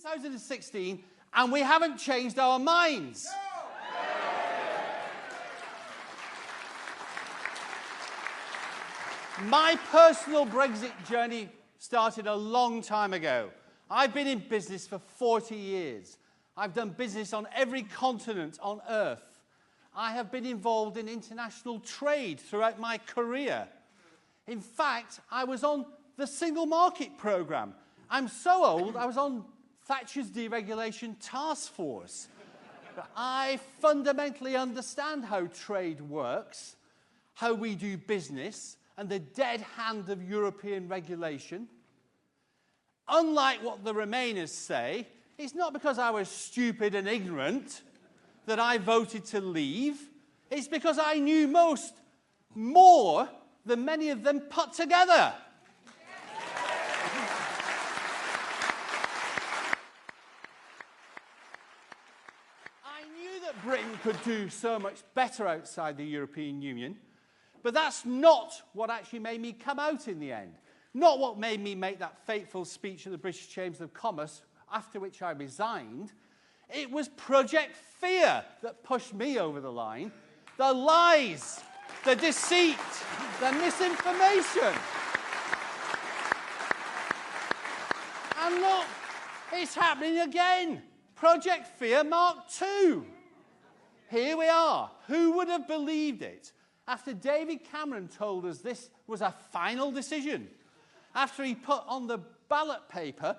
2016, and we haven't changed our minds. My personal Brexit journey started a long time ago. I've been in business for 40 years. I've done business on every continent on Earth. I have been involved in international trade throughout my career. In fact, I was on the Single Market Programme. I'm so old, I was on Thatcher's deregulation task force. I fundamentally understand how trade works, how we do business, and the dead hand of European regulation. Unlike what the Remainers say, it's not because I was stupid and ignorant that I voted to leave. It's because I knew more than many of them put together. I knew that Britain could do so much better outside the European Union, but that's not what actually made me come out in the end. Not what made me make that fateful speech at the British Chamber of Commerce, after which I resigned. It was Project Fear that pushed me over the line. The lies, the deceit, the misinformation. And look, it's happening again. Project Fear Mark II. Here we are. Who would have believed it? After David Cameron told us this was a final decision, after he put on the ballot paper,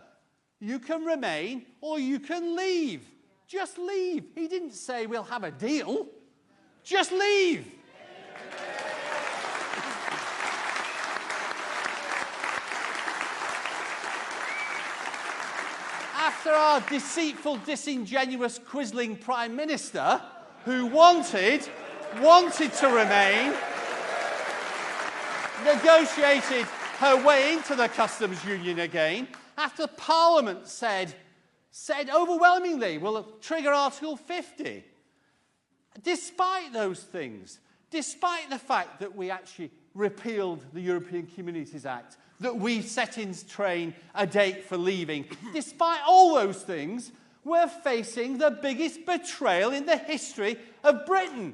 you can remain or you can leave. Just leave. He didn't say we'll have a deal. Just leave. After our deceitful, disingenuous, quizzling Prime Minister, who wanted to remain, negotiated her way into the customs union again, after Parliament said overwhelmingly, we'll trigger Article 50. Despite those things, despite the fact that we actually repealed the European Communities Act, that we set in train a date for leaving, despite all those things, we're facing the biggest betrayal in the history of Britain.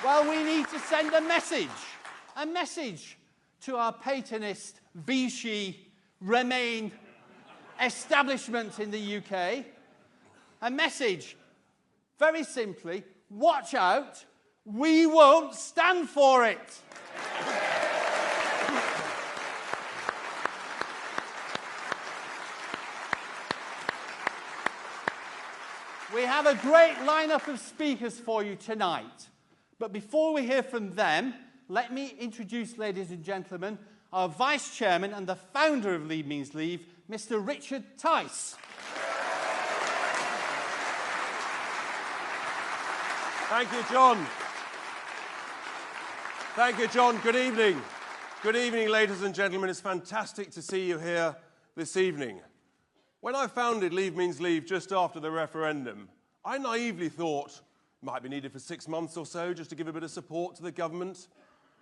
Well, we need to send a message to our Patonist, Vichy, Remain establishment in the UK. A message, very simply, watch out, we won't stand for it. We have a great lineup of speakers for you tonight. But before we hear from them, let me introduce, ladies and gentlemen, our Vice Chairman and the founder of Leave Means Leave, Mr. Richard Tice. Thank you, John. Thank you, John. Good evening. Good evening, ladies and gentlemen. It's fantastic to see you here this evening. When I founded Leave Means Leave just after the referendum, I naively thought it might be needed for 6 months or so just to give a bit of support to the government.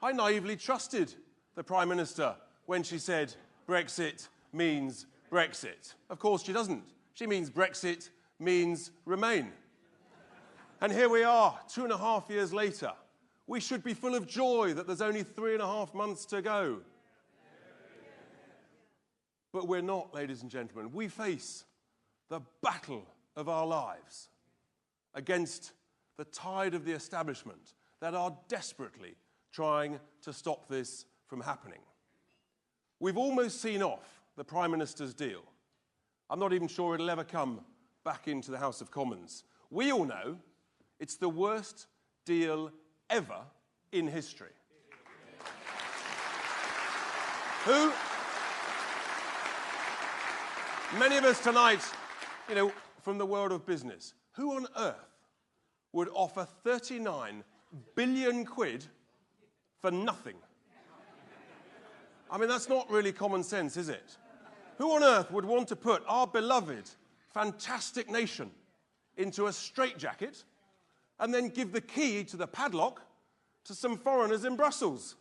I naively trusted the Prime Minister when she said Brexit means Brexit. Of course she doesn't. She means Brexit means remain. And here we are, 2.5 years later. We should be full of joy that there's only 3.5 months to go. But we're not, ladies and gentlemen. We face the battle of our lives against the tide of the establishment that are desperately trying to stop this from happening. We've almost seen off the Prime Minister's deal. I'm not even sure it'll ever come back into the House of Commons. We all know it's the worst deal ever in history. Many of us tonight, from the world of business, who on earth would offer 39 billion quid for nothing? I mean, that's not really common sense, is it? Who on earth would want to put our beloved, fantastic nation into a straitjacket and then give the key to the padlock to some foreigners in Brussels?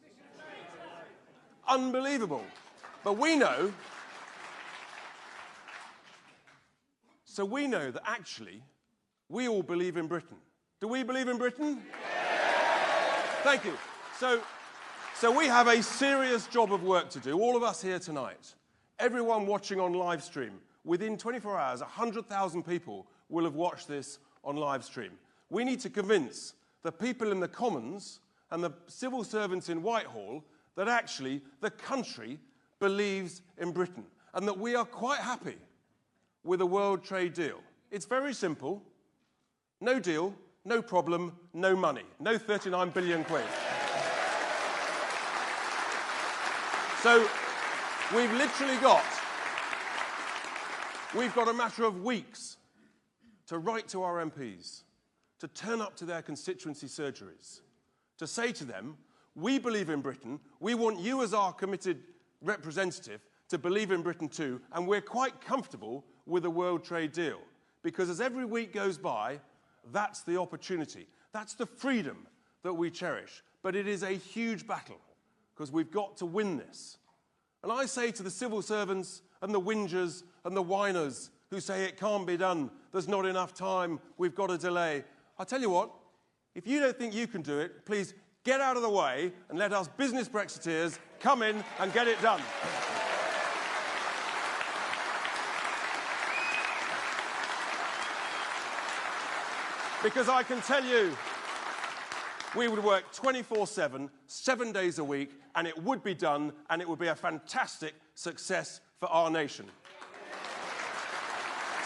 unbelievable. But we know, that actually we all believe in Britain. Do we believe in Britain? Thank you. So we have a serious job of work to do, all of us here tonight. Everyone watching on live stream, within 24 hours, 100,000 people will have watched this on live stream. We need to convince the people in the Commons and the civil servants in Whitehall that actually the country believes in Britain and that we are quite happy with a world trade deal. It's very simple. No deal, no problem, no money. No 39 billion quid. So we've got a matter of weeks to write to our MPs, to turn up to their constituency surgeries, to say to them, we believe in Britain, we want you as our committed representative to believe in Britain too, and we're quite comfortable with a world trade deal. Because as every week goes by, that's the opportunity. That's the freedom that we cherish. But it is a huge battle, because we've got to win this. And I say to the civil servants and the whingers and the whiners who say it can't be done, there's not enough time, we've got a delay. I tell you what, if you don't think you can do it, please get out of the way and let us business Brexiteers come in and get it done. Because I can tell you, we would work 24/7, 7 days a week, and it would be done, and it would be a fantastic success for our nation.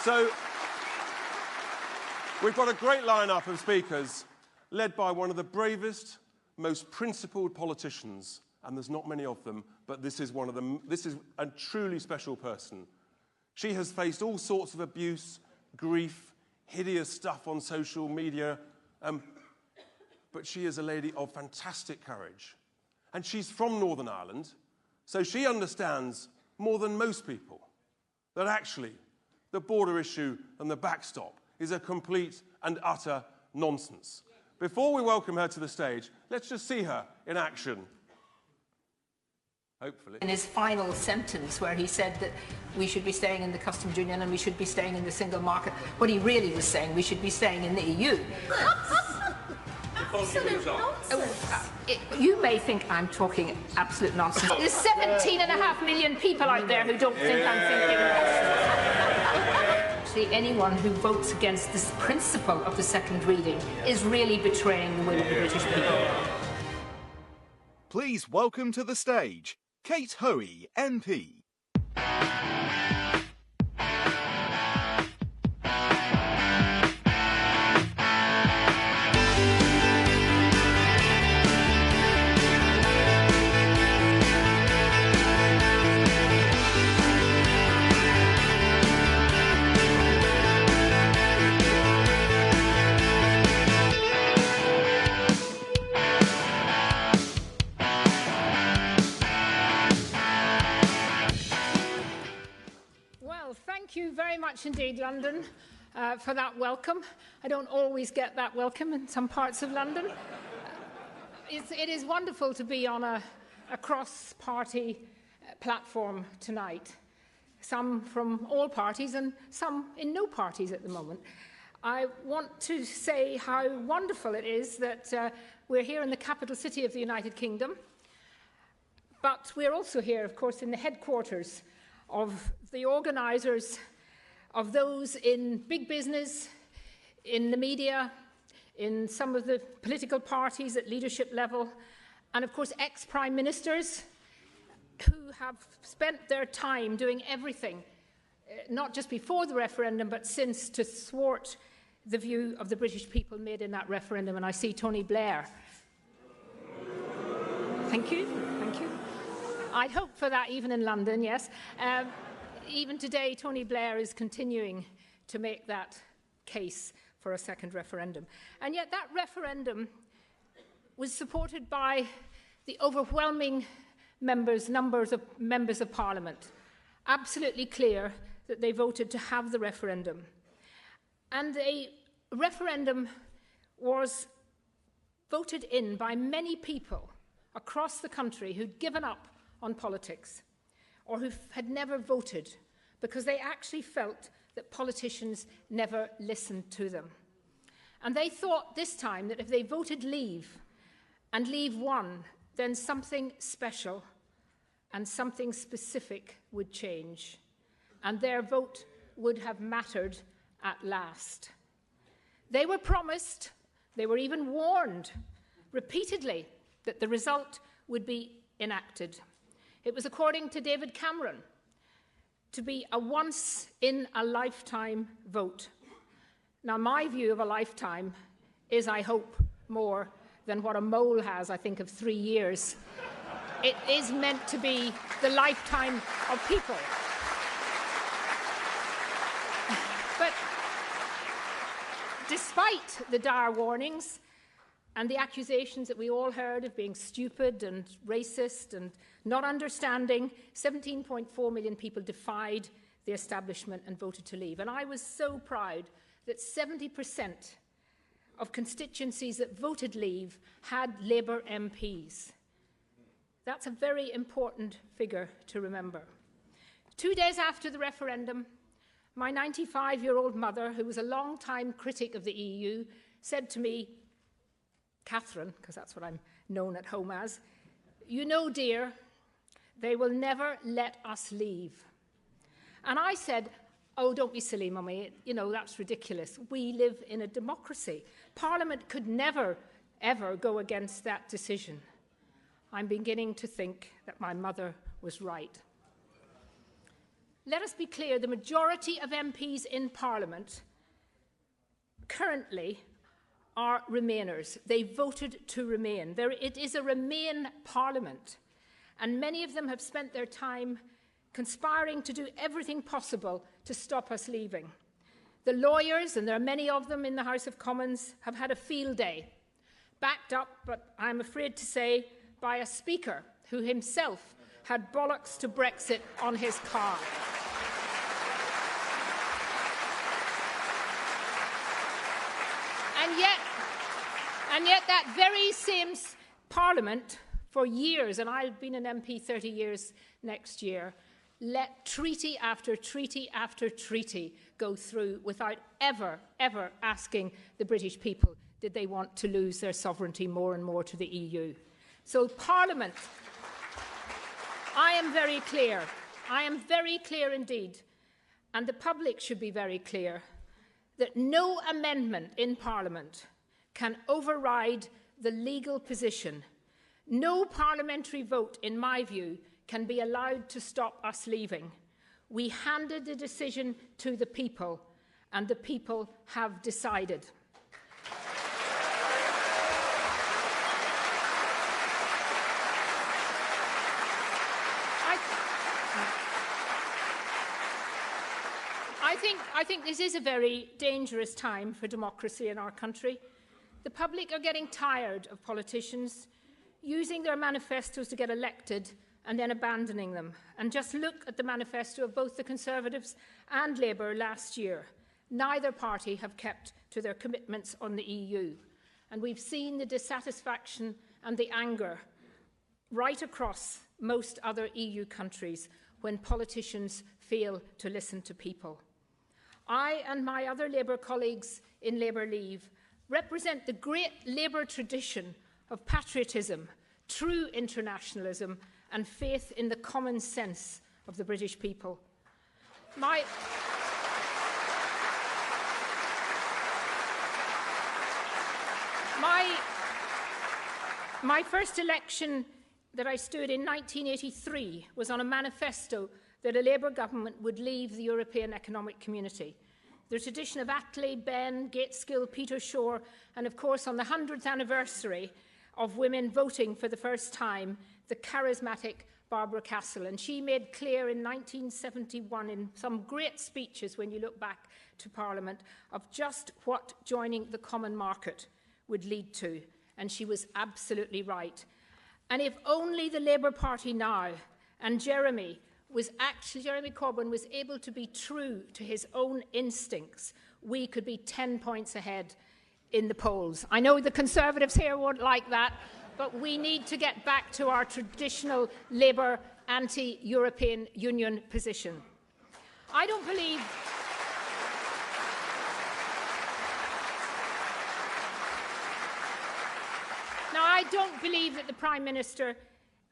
So, we've got a great lineup of speakers, led by one of the bravest, most principled politicians, and there's not many of them, but this is one of them. This is a truly special person. She has faced all sorts of abuse, grief, hideous stuff on social media, but she is a lady of fantastic courage. And she's from Northern Ireland, so she understands more than most people that actually the border issue and the backstop is a complete and utter nonsense. Before we welcome her to the stage, let's just see her in action. Hopefully. In his final sentence where he said that we should be staying in the customs union and we should be staying in the single market, what he really was saying, we should be staying in the EU. You may think I'm talking absolute nonsense. There's 17.5 million people out there who don't think I'm thinking nonsense. See, anyone who votes against this principle of the second reading is really betraying the will of the British people. Please welcome to the stage, Kate Hoey, MP. Thank you very much indeed, London, for that welcome. I don't always get that welcome in some parts of London. It is wonderful to be on a cross-party platform tonight, some from all parties and some in no parties at the moment. I want to say how wonderful it is that we're here in the capital city of the United Kingdom, but we're also here, of course, in the headquarters of the organisers, of those in big business, in the media, in some of the political parties at leadership level, and of course ex-prime ministers who have spent their time doing everything, not just before the referendum, but since, to thwart the view of the British people made in that referendum. And I see Tony Blair. Thank you, thank you. I'd hoped for that even in London, yes. Even today, Tony Blair is continuing to make that case for a second referendum. And yet that referendum was supported by the overwhelming numbers of members of Parliament. Absolutely clear that they voted to have the referendum. And the referendum was voted in by many people across the country who'd given up on politics, or who had never voted because they actually felt that politicians never listened to them. And they thought this time that if they voted Leave, and Leave won, then something special and something specific would change, and their vote would have mattered at last. They were promised, they were even warned repeatedly that the result would be enacted. It was, according to David Cameron, to be a once-in-a-lifetime vote. Now, my view of a lifetime is, I hope, more than what a mole has, I think, of 3 years. It is meant to be the lifetime of people. But despite the dire warnings and the accusations that we all heard of being stupid and racist and not understanding, 17.4 million people defied the establishment and voted to leave. And I was so proud that 70% of constituencies that voted Leave had Labour MPs. That's a very important figure to remember. 2 days after the referendum, my 95-year-old mother, who was a long-time critic of the EU, said to me, Catherine, because that's what I'm known at home as, "You know, dear, they will never let us leave." And I said, "Oh, don't be silly, Mummy. You know, that's ridiculous. We live in a democracy. Parliament could never, ever go against that decision." I'm beginning to think that my mother was right. Let us be clear, the majority of MPs in Parliament currently are Remainers. They voted to remain. It is a Remain Parliament, and many of them have spent their time conspiring to do everything possible to stop us leaving. The lawyers, and there are many of them in the House of Commons, have had a field day, backed up, but I'm afraid to say, by a speaker who himself had bollocks to Brexit on his car. And yet that very same Parliament, for years, and I've been an MP 30 years next year, let treaty after treaty after treaty go through without ever asking the British people, did they want to lose their sovereignty more and more to the EU. So Parliament, I am very clear indeed, and the public should be very clear, that no amendment in Parliament can override the legal position. No parliamentary vote, in my view, can be allowed to stop us leaving. We handed the decision to the people, and the people have decided. I think this is a very dangerous time for democracy in our country. The public are getting tired of politicians using their manifestos to get elected and then abandoning them. And just look at the manifesto of both the Conservatives and Labour last year. Neither party have kept to their commitments on the EU. And we've seen the dissatisfaction and the anger right across most other EU countries when politicians fail to listen to people. I and my other Labour colleagues in Labour Leave represent the great Labour tradition of patriotism, true internationalism, and faith in the common sense of the British people. My first election that I stood in 1983 was on a manifesto that a Labour government would leave the European Economic Community. The tradition of Attlee, Benn, Gateskill, Peter Shore, and of course on the 100th anniversary of women voting for the first time, the charismatic Barbara Castle. And she made clear in 1971 in some great speeches when you look back to Parliament of just what joining the common market would lead to. And she was absolutely right. And if only the Labour Party now and Jeremy Corbyn was able to be true to his own instincts, we could be 10 points ahead in the polls. I know the Conservatives here won't like that, but we need to get back to our traditional Labour anti-European Union position. I don't believe... Now, I don't believe that the Prime Minister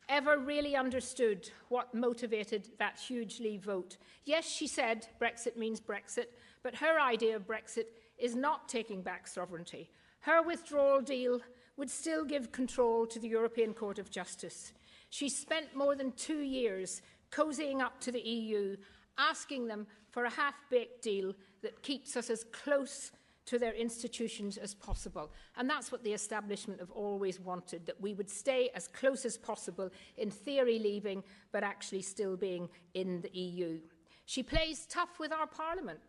ever really understood what motivated that huge Leave vote. Yes, she said Brexit means Brexit, but her idea of Brexit is not taking back sovereignty. Her withdrawal deal would still give control to the European Court of Justice. She spent more than 2 years cozying up to the EU, asking them for a half-baked deal that keeps us as close to their institutions as possible. And that's what the establishment have always wanted, that we would stay as close as possible, in theory leaving, but actually still being in the EU. She plays tough with our Parliament,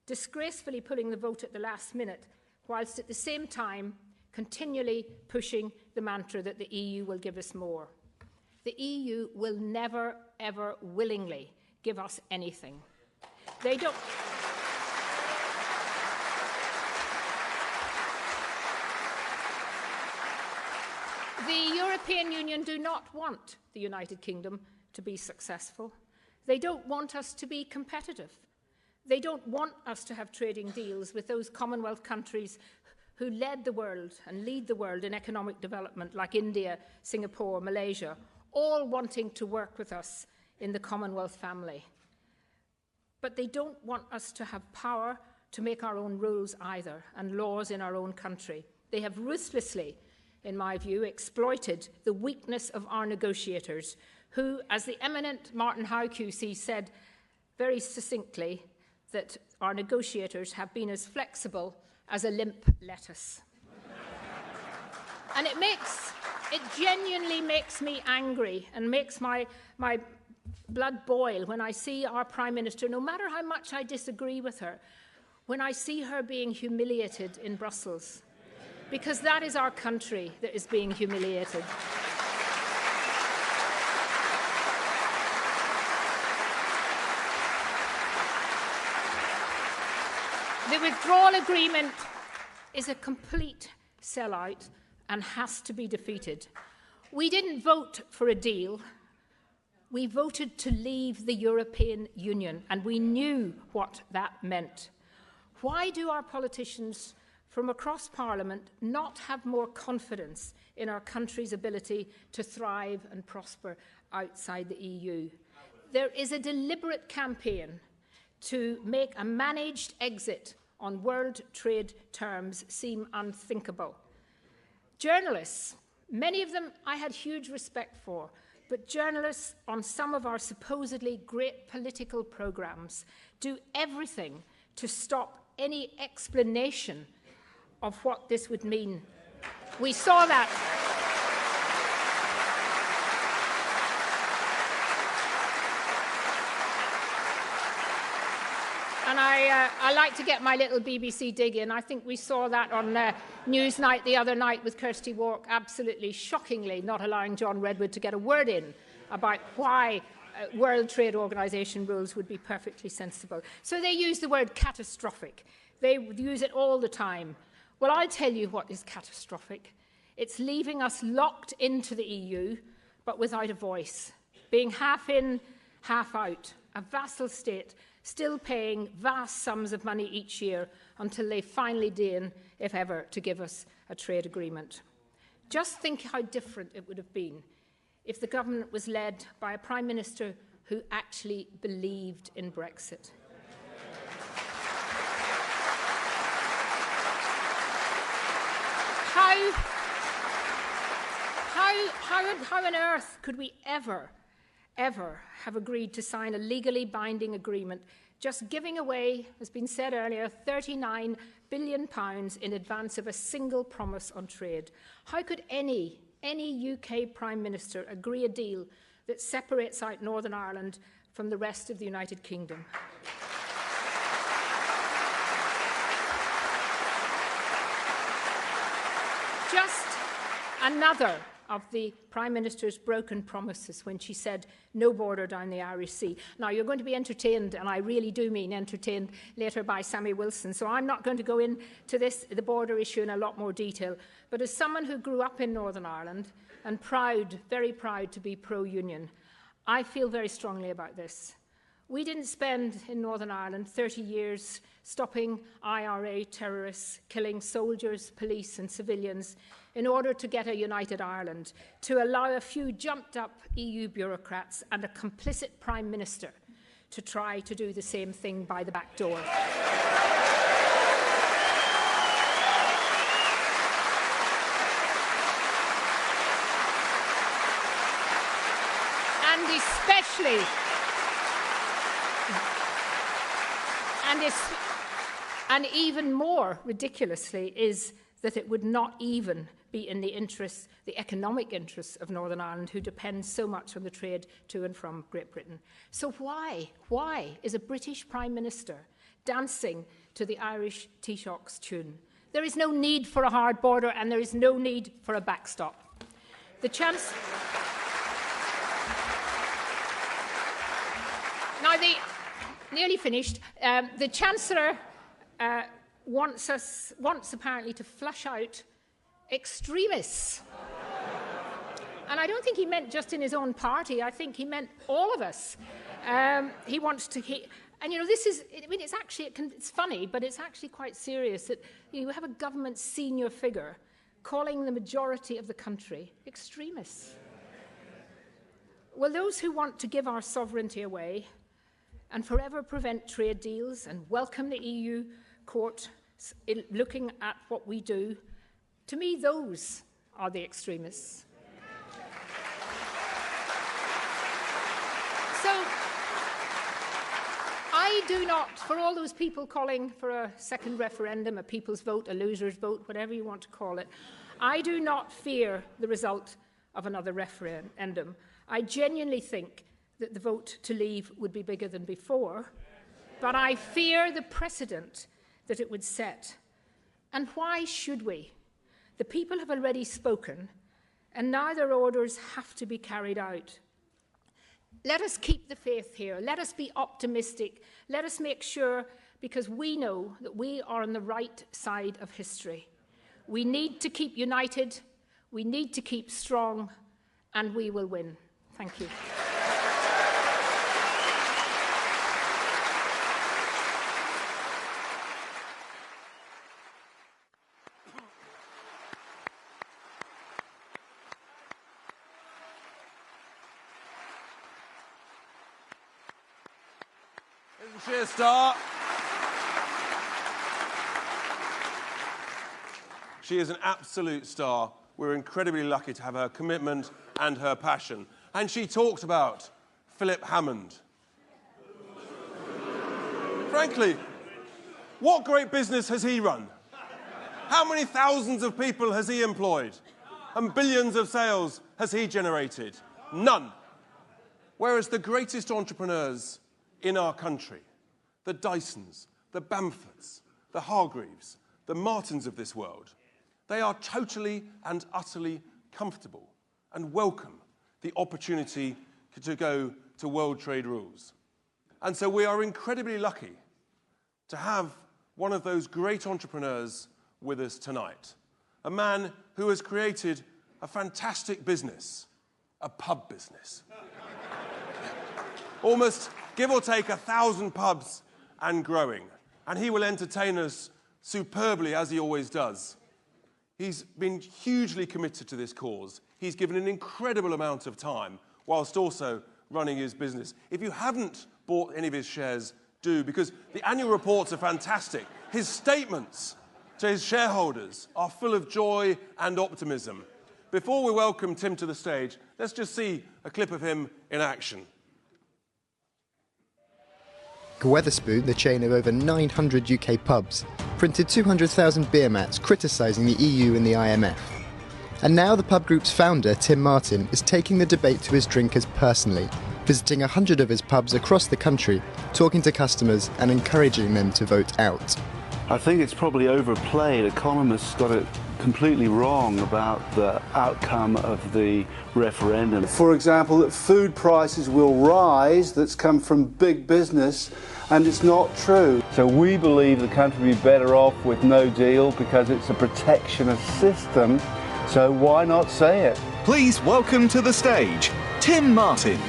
disgracefully pulling the vote at the last minute, whilst at the same time continually pushing the mantra that the EU will give us more. The EU will never, ever willingly give us anything. They don't... The European Union do not want the United Kingdom to be successful. They don't want us to be competitive. They don't want us to have trading deals with those Commonwealth countries who led the world and lead the world in economic development, like India, Singapore, Malaysia, all wanting to work with us in the Commonwealth family. But they don't want us to have power to make our own rules either, and laws in our own country. They have ruthlessly, in my view, exploited the weakness of our negotiators, who, as the eminent Martin Howe QC said very succinctly, that our negotiators have been as flexible as a limp lettuce. And it genuinely makes me angry and makes my blood boil when I see our Prime Minister, no matter how much I disagree with her, when I see her being humiliated in Brussels. Because that is our country that is being humiliated. The withdrawal agreement is a complete sellout and has to be defeated. We didn't vote for a deal. We voted to leave the European Union, and we knew what that meant. Why do our politicians from across Parliament not have more confidence in our country's ability to thrive and prosper outside the EU? There is a deliberate campaign to make a managed exit on world trade terms seem unthinkable. Journalists, many of them I had huge respect for, but journalists on some of our supposedly great political programmes do everything to stop any explanation of what this would mean. We saw that. And I like to get my little BBC dig in. I think we saw that on Newsnight the other night with Kirsty Wark, absolutely shockingly not allowing John Redwood to get a word in about why World Trade Organization rules would be perfectly sensible. So they use the word catastrophic. They use it all the time. Well, I'll tell you what is catastrophic. It's leaving us locked into the EU, but without a voice, being half in, half out, a vassal state still paying vast sums of money each year until they finally deign, if ever, to give us a trade agreement. Just think how different it would have been if the government was led by a Prime Minister who actually believed in Brexit. How on earth could we ever have agreed to sign a legally binding agreement, just giving away, as has been said earlier, £39 billion in advance of a single promise on trade? How could any UK Prime Minister agree a deal that separates out Northern Ireland from the rest of the United Kingdom? Just of the Prime Minister's broken promises when she said no border down the Irish Sea. Now, you're going to be entertained, and I really do mean entertained, later by Sammy Wilson, so I'm not going to go into the border issue in a lot more detail. But as someone who grew up in Northern Ireland and proud, very proud to be pro-union, I feel very strongly about this. We didn't spend in Northern Ireland 30 years stopping IRA terrorists, killing soldiers, police and civilians in order to get a united Ireland, to allow a few jumped-up EU bureaucrats and a complicit Prime Minister to try to do the same thing by the back door. And especially, and even more ridiculously, is that it would not even be in the interests, the economic interests of Northern Ireland, who depend so much on the trade to and from Great Britain. So why is a British Prime Minister dancing to the Irish Taoiseach's tune? There is no need for a hard border, and there is no need for a backstop. The chance... Now, nearly finished. The Chancellor wants apparently to flush out extremists. And I don't think he meant just in his own party. I think he meant all of us. He wants to... and, you know, this is... I mean, it's funny, but it's actually quite serious that you have a government senior figure calling the majority of the country extremists. Well, those who want to give our sovereignty away and forever prevent trade deals and welcome the EU court in looking at what we do, to me, those are the extremists. So, I do not, for all those people calling for a second referendum, a people's vote, a loser's vote, whatever you want to call it, I do not fear the result of another referendum. I genuinely think that the vote to leave would be bigger than before, but I fear the precedent that it would set. And why should we? The people have already spoken, and now their orders have to be carried out. Let us keep the faith here. Let us be optimistic. Let us make sure, because we know that we are on the right side of history. We need to keep united, we need to keep strong, and we will win. Thank you. Isn't she a star? She is an absolute star. We're incredibly lucky to have her commitment and her passion. And she talked about Philip Hammond. Frankly, what great business has he run? How many thousands of people has he employed? And billions of sales has he generated? None. Whereas the greatest entrepreneurs in our country, the Dysons, the Bamfords, the Hargreaves, the Martins of this world, they are totally and utterly comfortable and welcome the opportunity to go to world trade rules. And so we are incredibly lucky to have one of those great entrepreneurs with us tonight, a man who has created a fantastic business, a pub business. Almost, give or take, 1,000 pubs and growing. And he will entertain us superbly, as he always does. He's been hugely committed to this cause. He's given an incredible amount of time, whilst also running his business. If you haven't bought any of his shares, do, because the annual reports are fantastic. His statements to his shareholders are full of joy and optimism. Before we welcome Tim to the stage, let's just see a clip of him in action. Wetherspoon, the chain of over 900 UK pubs, printed 200,000 beer mats criticising the EU and the IMF. And now the pub group's founder, Tim Martin, is taking the debate to his drinkers personally, visiting 100 of his pubs across the country, talking to customers and encouraging them to vote out. I think it's probably overplayed. Economists got it completely wrong about the outcome of the referendum. For example, that food prices will rise, that's come from big business, and it's not true. So we believe the country would be better off with no deal because it's a protectionist system, so why not say it? Please welcome to the stage, Tim Martin.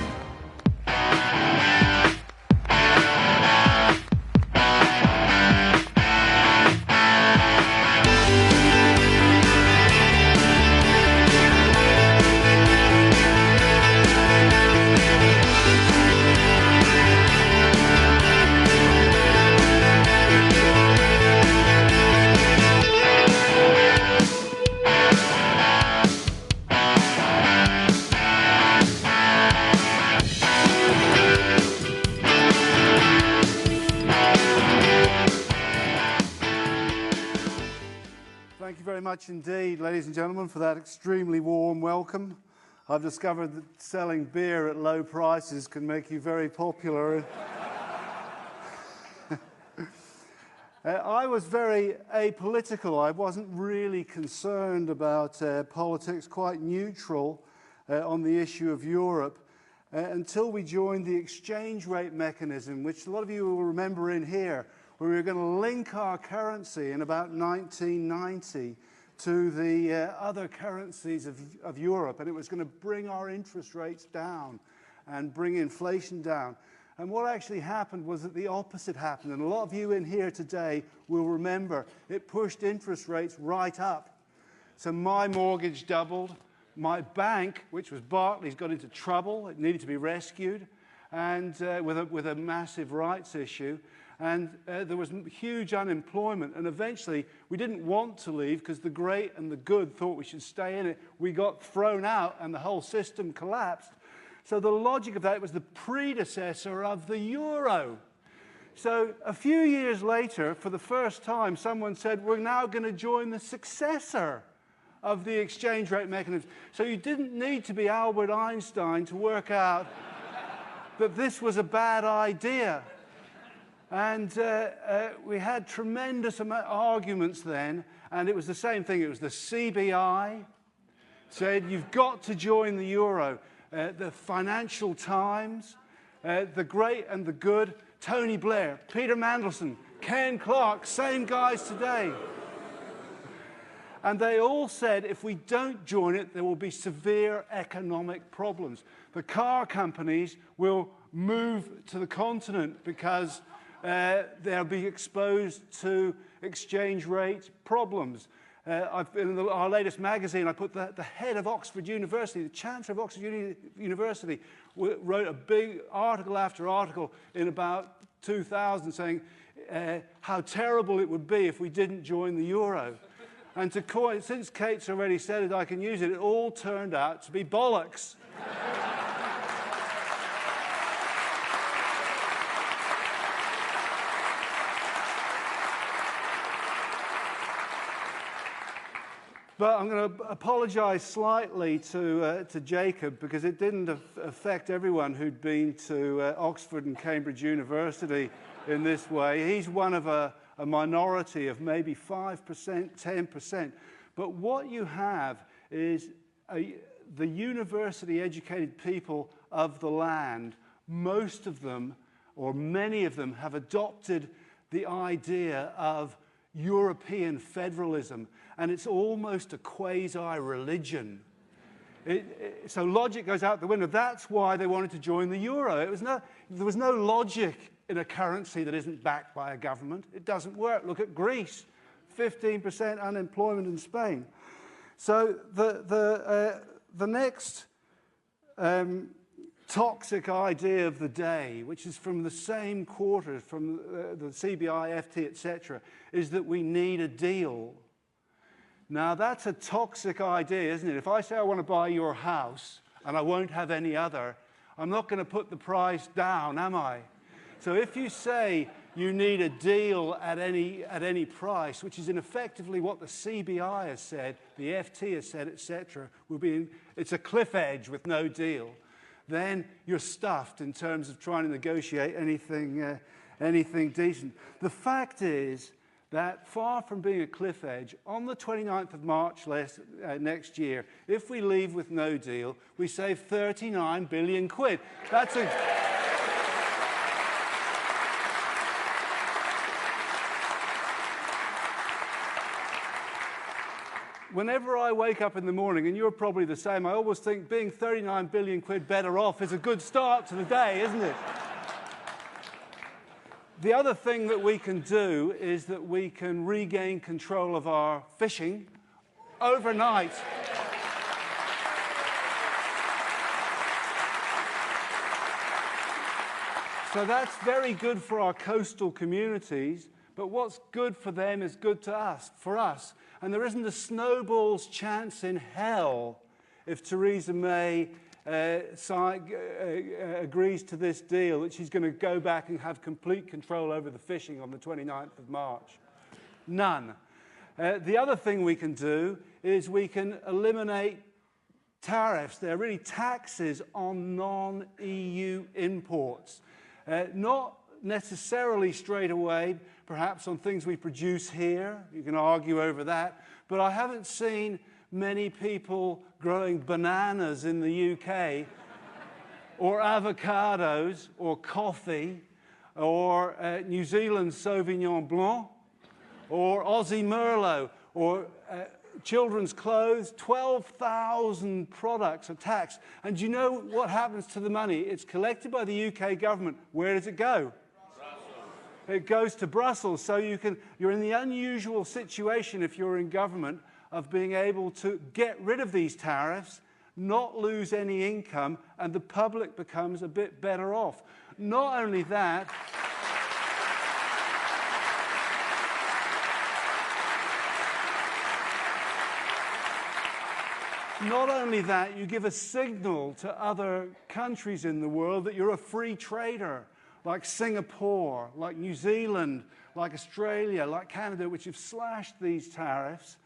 Thank you very much indeed, ladies and gentlemen, for that extremely warm welcome. I've discovered that selling beer at low prices can make you very popular. I was very apolitical. I wasn't really concerned about politics, quite neutral on the issue of Europe, until we joined the exchange rate mechanism, which a lot of you will remember in here, where we were going to link our currency in about 1990 to the other currencies of Europe, and it was going to bring our interest rates down and bring inflation down. And what actually happened was that the opposite happened, and a lot of you in here today will remember it pushed interest rates right up. So my mortgage doubled, my bank, which was Barclays, got into trouble, it needed to be rescued, and with a massive rights issue. And there was huge unemployment, and eventually we didn't want to leave because the great and the good thought we should stay in it. We got thrown out and the whole system collapsed. So the logic of that was the predecessor of the euro. So a few years later, for the first time, someone said, we're now going to join the successor of the exchange rate mechanism. So you didn't need to be Albert Einstein to work out that this was a bad idea. And we had tremendous arguments then, and it was the same thing. It was the CBI said, you've got to join the euro. The Financial Times, the great and the good, Tony Blair, Peter Mandelson, Ken Clarke, same guys today. And they all said, if we don't join it, there will be severe economic problems. The car companies will move to the continent because they'll be exposed to exchange rate problems. In our latest magazine, I put the head of Oxford University, the Chancellor of Oxford University, wrote a big article after article in about 2000 saying how terrible it would be if we didn't join the euro. And since Kate's already said it, I can use it. It all turned out to be bollocks. But I'm going to apologise slightly to Jacob because it didn't affect everyone who'd been to Oxford and Cambridge University in this way. He's one of a minority of maybe 5%, 10%. But what you have is the university-educated people of the land, most of them, or many of them, have adopted the idea of European federalism, and it's almost a quasi-religion. So logic goes out the window. That's why they wanted to join the euro. There was no logic in a currency that isn't backed by a government. It doesn't work. Look at Greece, 15% unemployment in Spain. So the next toxic idea of the day, which is from the same quarter, from the CBI, FT, etc., is that we need a deal. Now, that's a toxic idea, isn't it? If I say I want to buy your house and I won't have any other, I'm not going to put the price down, am I? So if you say you need a deal at any price, which is effectively what the CBI has said, the FT has said, etc., it's a cliff edge with no deal, then you're stuffed in terms of trying to negotiate anything decent. The fact is that far from being a cliff edge, on the 29th of March next year, if we leave with no deal, we save 39 billion quid. That's a... Whenever I wake up in the morning, and you're probably the same, I always think being 39 billion quid better off is a good start to the day, isn't it? The other thing that we can do is that we can regain control of our fishing overnight. So that's very good for our coastal communities, but what's good for them is good to us, for us. And there isn't a snowball's chance in hell if Theresa May agrees to this deal that she's going to go back and have complete control over the fishing on the 29th of March. None. The other thing we can do is we can eliminate tariffs. They're really taxes on non-EU imports. Not necessarily straight away, perhaps on things we produce here. You can argue over that. But I haven't seen many people growing bananas in the UK, or avocados, or coffee, or New Zealand Sauvignon Blanc, or Aussie Merlot, or children's clothes. 12,000 products are taxed. And do you know what happens to the money? It's collected by the UK government. Where does it go? It goes to Brussels, so you're in the unusual situation if you're in government of being able to get rid of these tariffs, not lose any income, and the public becomes a bit better off. Not only that, you give a signal to other countries in the world that you're a free trader, like Singapore, like New Zealand, like Australia, like Canada, which have slashed these tariffs,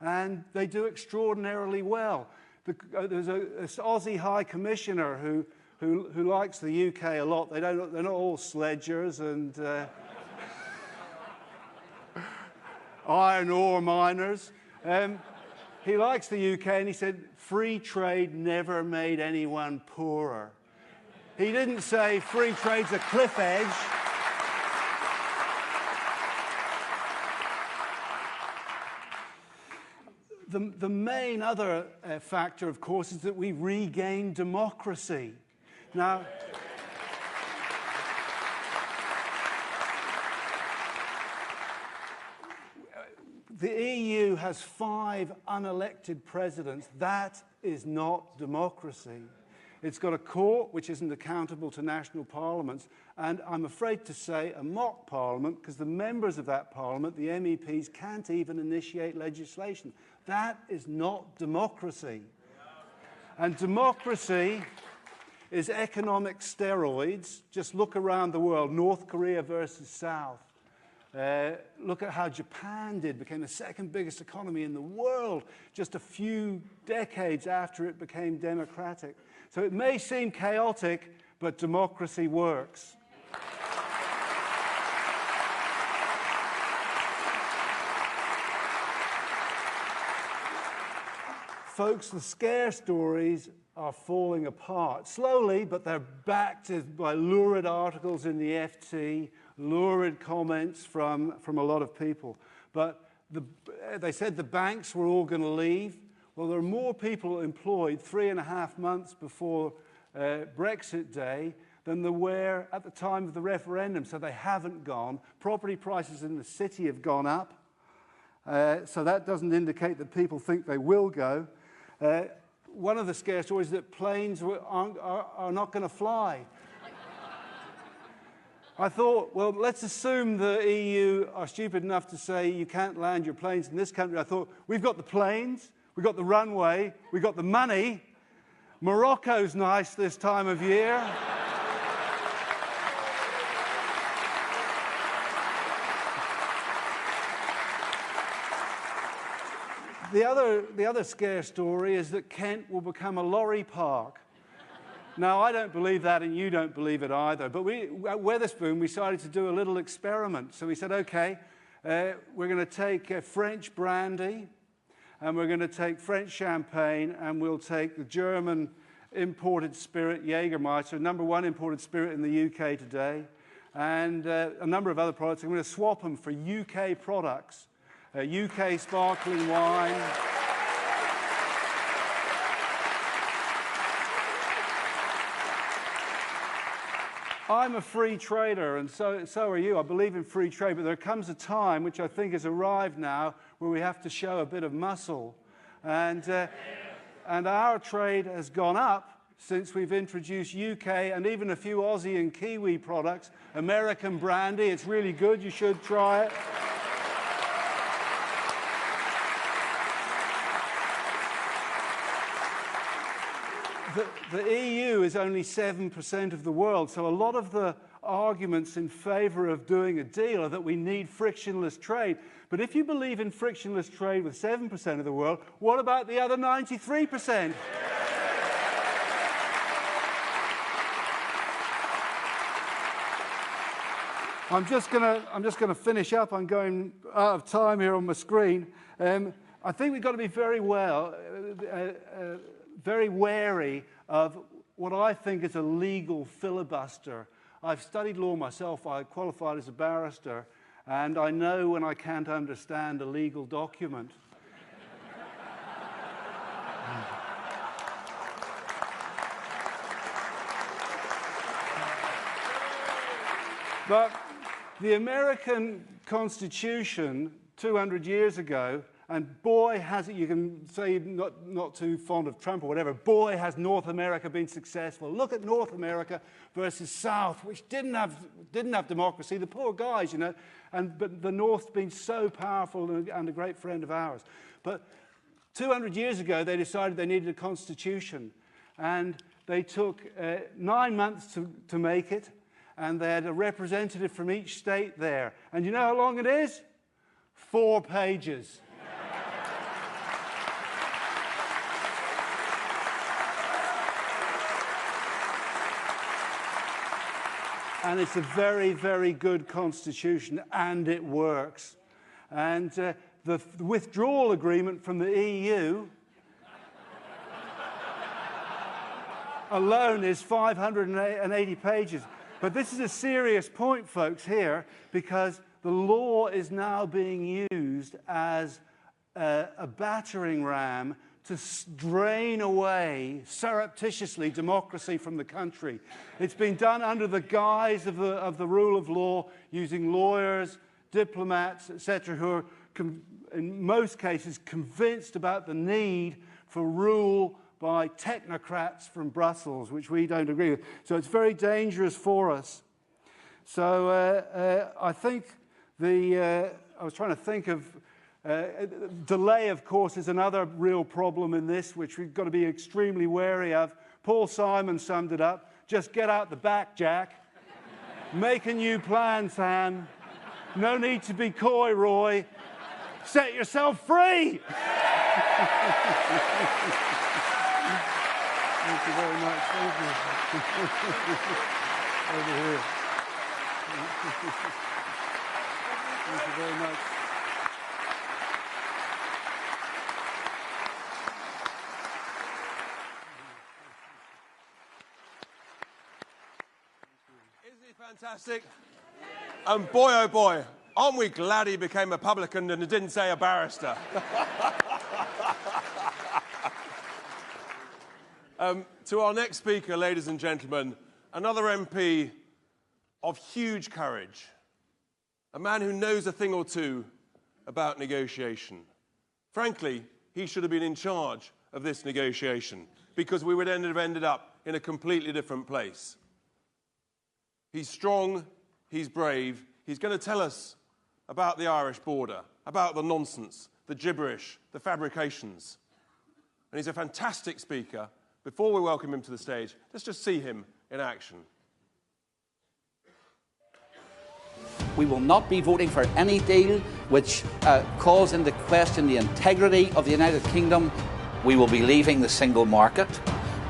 and they do extraordinarily well. There's this Aussie High Commissioner who likes the UK a lot. They're not all sledgers and iron ore miners. He likes the UK, and he said, free trade never made anyone poorer. He didn't say free trade's a cliff edge. The main other factor, of course, is that we regain democracy. Now, the EU has 5 unelected presidents. That is not democracy. It's got a court which isn't accountable to national parliaments, and I'm afraid to say a mock parliament, because the members of that parliament, the MEPs, can't even initiate legislation. That is not democracy. And democracy is economic steroids. Just look around the world, North Korea versus South. Look at how Japan became the second biggest economy in the world just a few decades after it became democratic. So it may seem chaotic, but democracy works. Folks, the scare stories are falling apart. Slowly, but they're backed by lurid articles in the FT, lurid comments from a lot of people. But they said the banks were all going to leave. Well, there are more people employed 3.5 months before Brexit Day than there were at the time of the referendum, so they haven't gone. Property prices in the city have gone up, so that doesn't indicate that people think they will go. One of the scare stories is that planes are not going to fly. I thought, well, let's assume the EU are stupid enough to say you can't land your planes in this country. I thought, we've got the planes, we've got the runway, we've got the money. Morocco's nice this time of year. The other scare story is that Kent will become a lorry park. Now, I don't believe that, and you don't believe it either. But at Wetherspoon, we decided to do a little experiment. So we said, OK, We're going to take French brandy, and we're going to take French champagne, and we'll take the German imported spirit, Jägermeister, #1 imported spirit in the UK today, and a number of other products. I'm going to swap them for UK products, UK sparkling wine. I'm a free trader, and so are you. I believe in free trade, but there comes a time, which I think has arrived now, where we have to show a bit of muscle. And our trade has gone up since we've introduced UK and even a few Aussie and Kiwi products. American brandy, it's really good, you should try it. The EU is only 7% of the world, so a lot of the arguments in favour of doing a deal are that we need frictionless trade. But if you believe in frictionless trade with 7% of the world, what about the other 93%? I'm just going to finish up. I'm going out of time here on my screen. I think we've got to be very wary of what I think is a legal filibuster. I've studied law myself. I qualified as a barrister, and I know when I can't understand a legal document. But the American Constitution 200 years ago, and boy has it, you can say not too fond of Trump or whatever, boy has North America been successful. Look at North America versus South, which didn't have democracy, the poor guys, you know, but the North's been so powerful and a great friend of ours. But 200 years ago, they decided they needed a constitution, and they took 9 months to make it, and they had a representative from each state there. And you know how long it is? 4 pages. And it's a very, very good constitution, and it works. And the withdrawal agreement from the EU alone is 580 pages. But this is a serious point, folks, here, because the law is now being used as a battering ram to drain away surreptitiously democracy from the country. It's been done under the guise of the rule of law, using lawyers, diplomats, etc., who are, in most cases, convinced about the need for rule by technocrats from Brussels, which we don't agree with. So it's very dangerous for us. So I think I was trying to think of delay, of course, is another real problem in this, which we've got to be extremely wary of. Paul Simon summed it up. Just get out the back, Jack. Make a new plan, Sam. No need to be coy, Roy. Set yourself free. Thank you very much. Thank you. Over here. Thank you very much. Isn't he fantastic? And boy, oh boy, aren't we glad he became a publican and didn't say a barrister? To our next speaker, ladies and gentlemen, another MP of huge courage, a man who knows a thing or two about negotiation. Frankly, he should have been in charge of this negotiation, because we would have ended up in a completely different place. He's strong, he's brave, he's going to tell us about the Irish border, about the nonsense, the gibberish, the fabrications. And he's a fantastic speaker. Before we welcome him to the stage, let's just see him in action. We will not be voting for any deal which calls into question the integrity of the United Kingdom. We will be leaving the single market.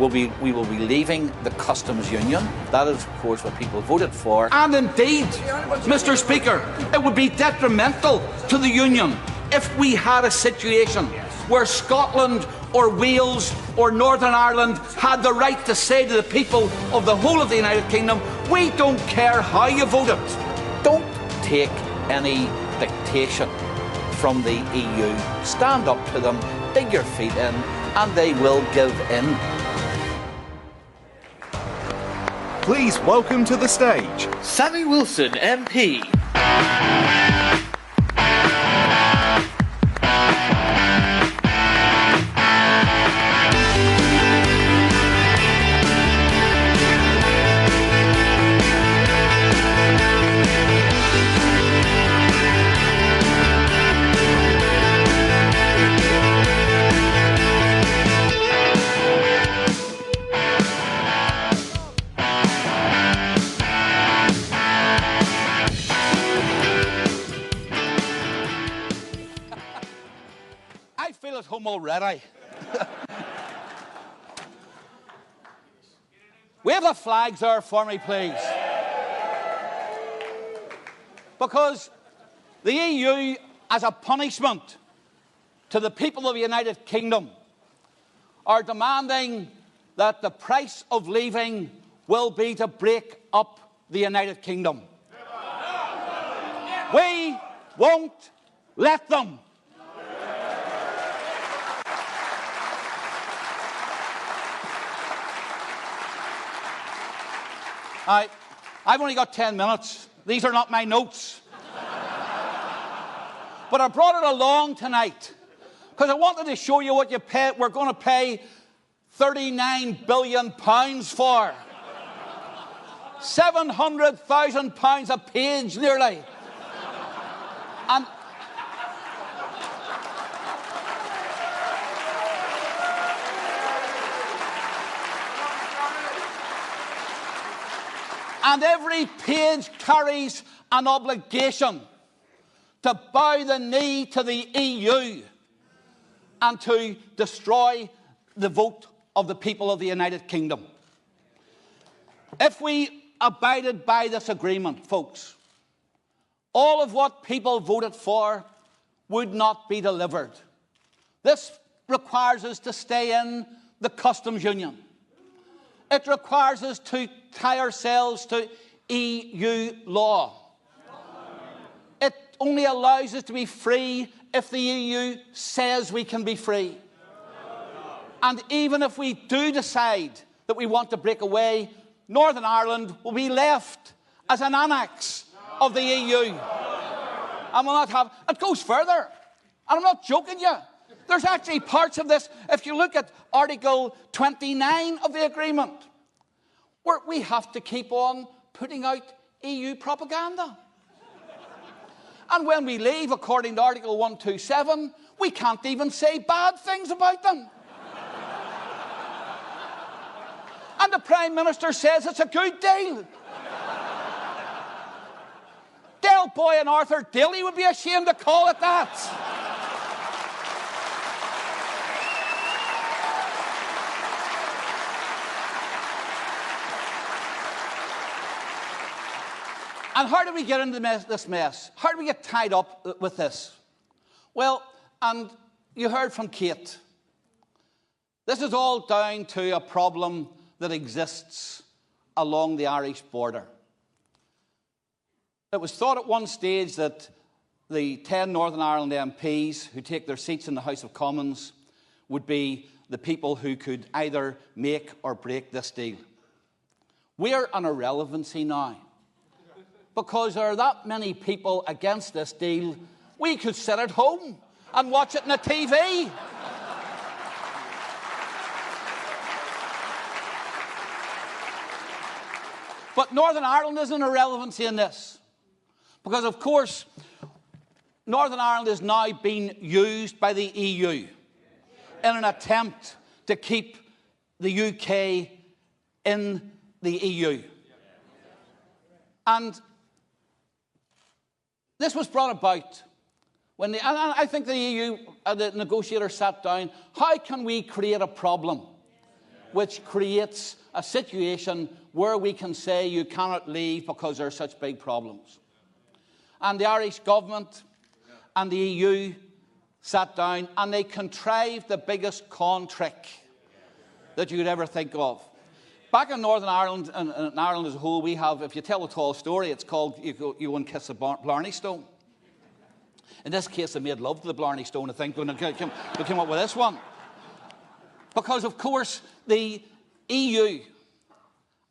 we will be leaving the customs union. That is, of course, what people voted for. And indeed, Mr. Speaker, it would be detrimental to the union if we had a situation where Scotland or Wales or Northern Ireland had the right to say to the people of the whole of the United Kingdom, we don't care how you voted. Don't take any dictation from the EU. Stand up to them, dig your feet in, and they will give in. Please welcome to the stage Sammy Wilson MP. Home already. Wave the flags there for me, please. Because the EU, as a punishment to the people of the United Kingdom, are demanding that the price of leaving will be to break up the United Kingdom. We won't let them. I've only got 10 minutes. These are not my notes. But I brought it along tonight because I wanted to show you what we're going to pay £39 billion for. £700,000 a page, nearly. And every page carries an obligation to bow the knee to the EU and to destroy the vote of the people of the United Kingdom. If we abided by this agreement, folks, all of what people voted for would not be delivered. This requires us to stay in the customs union. It requires us to tie ourselves to EU law. It only allows us to be free if the EU says we can be free. And even if we do decide that we want to break away, Northern Ireland will be left as an annex of the EU. And will not have... It goes further. And I'm not joking you. There's actually parts of this, if you look at Article 29 of the agreement, where we have to keep on putting out EU propaganda. And when we leave, according to Article 127, we can't even say bad things about them. And the Prime Minister says it's a good deal. Del Boy and Arthur Daly would be ashamed to call it that. And how do we get into this mess? How do we get tied up with this? Well, and you heard from Kate. This is all down to a problem that exists along the Irish border. It was thought at one stage that the 10 Northern Ireland MPs who take their seats in the House of Commons would be the people who could either make or break this deal. We're an irrelevancy now. Because there are that many people against this deal, we could sit at home and watch it on the TV. But Northern Ireland is an irrelevancy in this. Because, of course, Northern Ireland is now being used by the EU in an attempt to keep the UK in the EU. And this was brought about when I think the EU, the negotiators sat down. How can we create a problem which creates a situation where we can say you cannot leave because there are such big problems. And the Irish government and the EU sat down and they contrived the biggest con trick that you could ever think of. Back in Northern Ireland, and in Ireland as a whole, we have, if you tell a tall story, it's called You Go and Kiss a Blarney Stone. In this case, they made love to the Blarney Stone, I think, when they came up with this one. Because, of course, the EU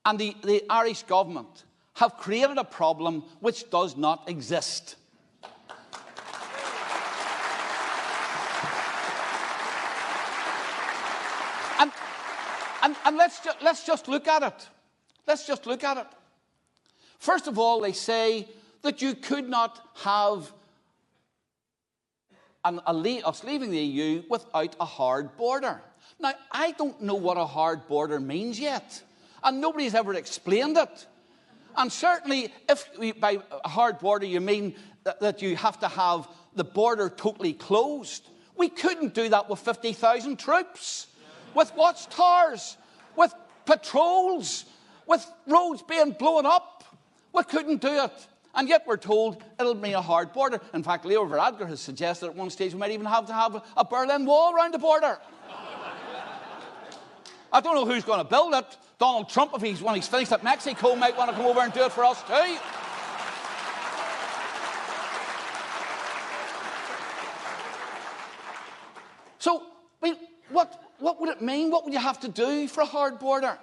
and the Irish government have created a problem which does not exist. And let's just look at it. Let's just look at it. First of all, they say that you could not have us leaving the EU without a hard border. Now, I don't know what a hard border means yet, and nobody's ever explained it. And certainly, if by a hard border you mean that you have to have the border totally closed, we couldn't do that with 50,000 troops, with watchtowers, with patrols, with roads being blown up. We couldn't do it. And yet we're told it'll mean a hard border. In fact, Leo Varadkar has suggested at one stage we might even have to have a Berlin Wall around the border. I don't know who's going to build it. Donald Trump, when he's finished at Mexico, might want to come over and do it for us too. So, I mean, what would it mean? What would you have to do for a hard border?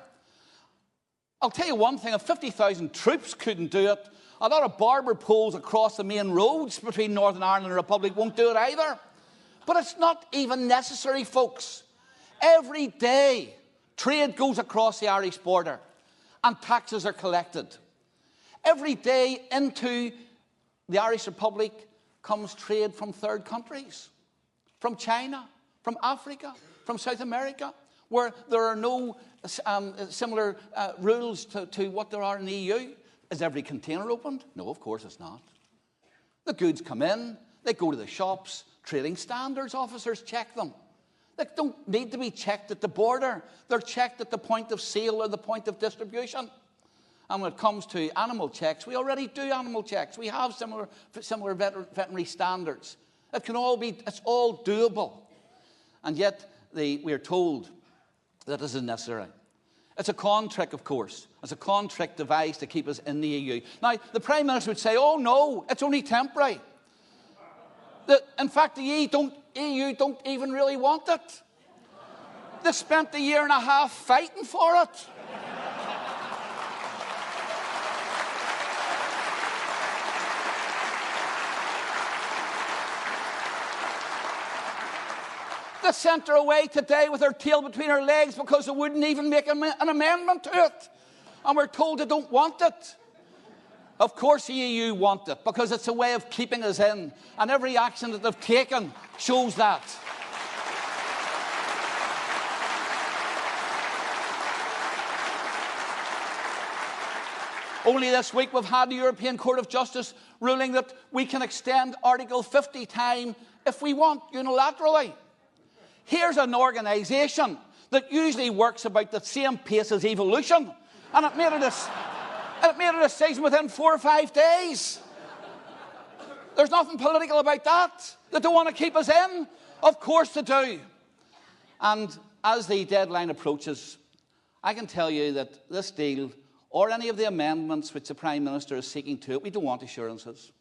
I'll tell you one thing, if 50,000 troops couldn't do it, a lot of barber poles across the main roads between Northern Ireland and the Republic won't do it either. But it's not even necessary, folks. Every day, trade goes across the Irish border and taxes are collected. Every day into the Irish Republic comes trade from third countries, from China, from Africa, from South America, where there are no similar rules to what there are in the EU. Is every container opened? No, of course it's not. The goods come in, they go to the shops, trading standards officers check them. They don't need to be checked at the border. They're checked at the point of sale or the point of distribution. And when it comes to animal checks, we already do animal checks. We have similar veterinary standards. It's all doable. And yet we are told that this is necessary. It's a con trick, of course. It's a con trick devised to keep us in the EU. Now, the Prime Minister would say, oh no, it's only temporary. In fact, the EU don't even really want it. They spent a year and a half fighting for it. They sent her away today with her tail between her legs because they wouldn't even make an amendment to it. And we're told they don't want it. Of course the EU want it, because it's a way of keeping us in. And every action that they've taken shows that. Only this week we've had the European Court of Justice ruling that we can extend Article 50 time if we want, unilaterally. Here's an organisation that usually works about the same pace as evolution, and it made a decision within 4 or 5 days. There's nothing political about that. They don't want to keep us in. Of course they do. And as the deadline approaches, I can tell you that this deal, or any of the amendments which the Prime Minister is seeking to it, we don't want assurances.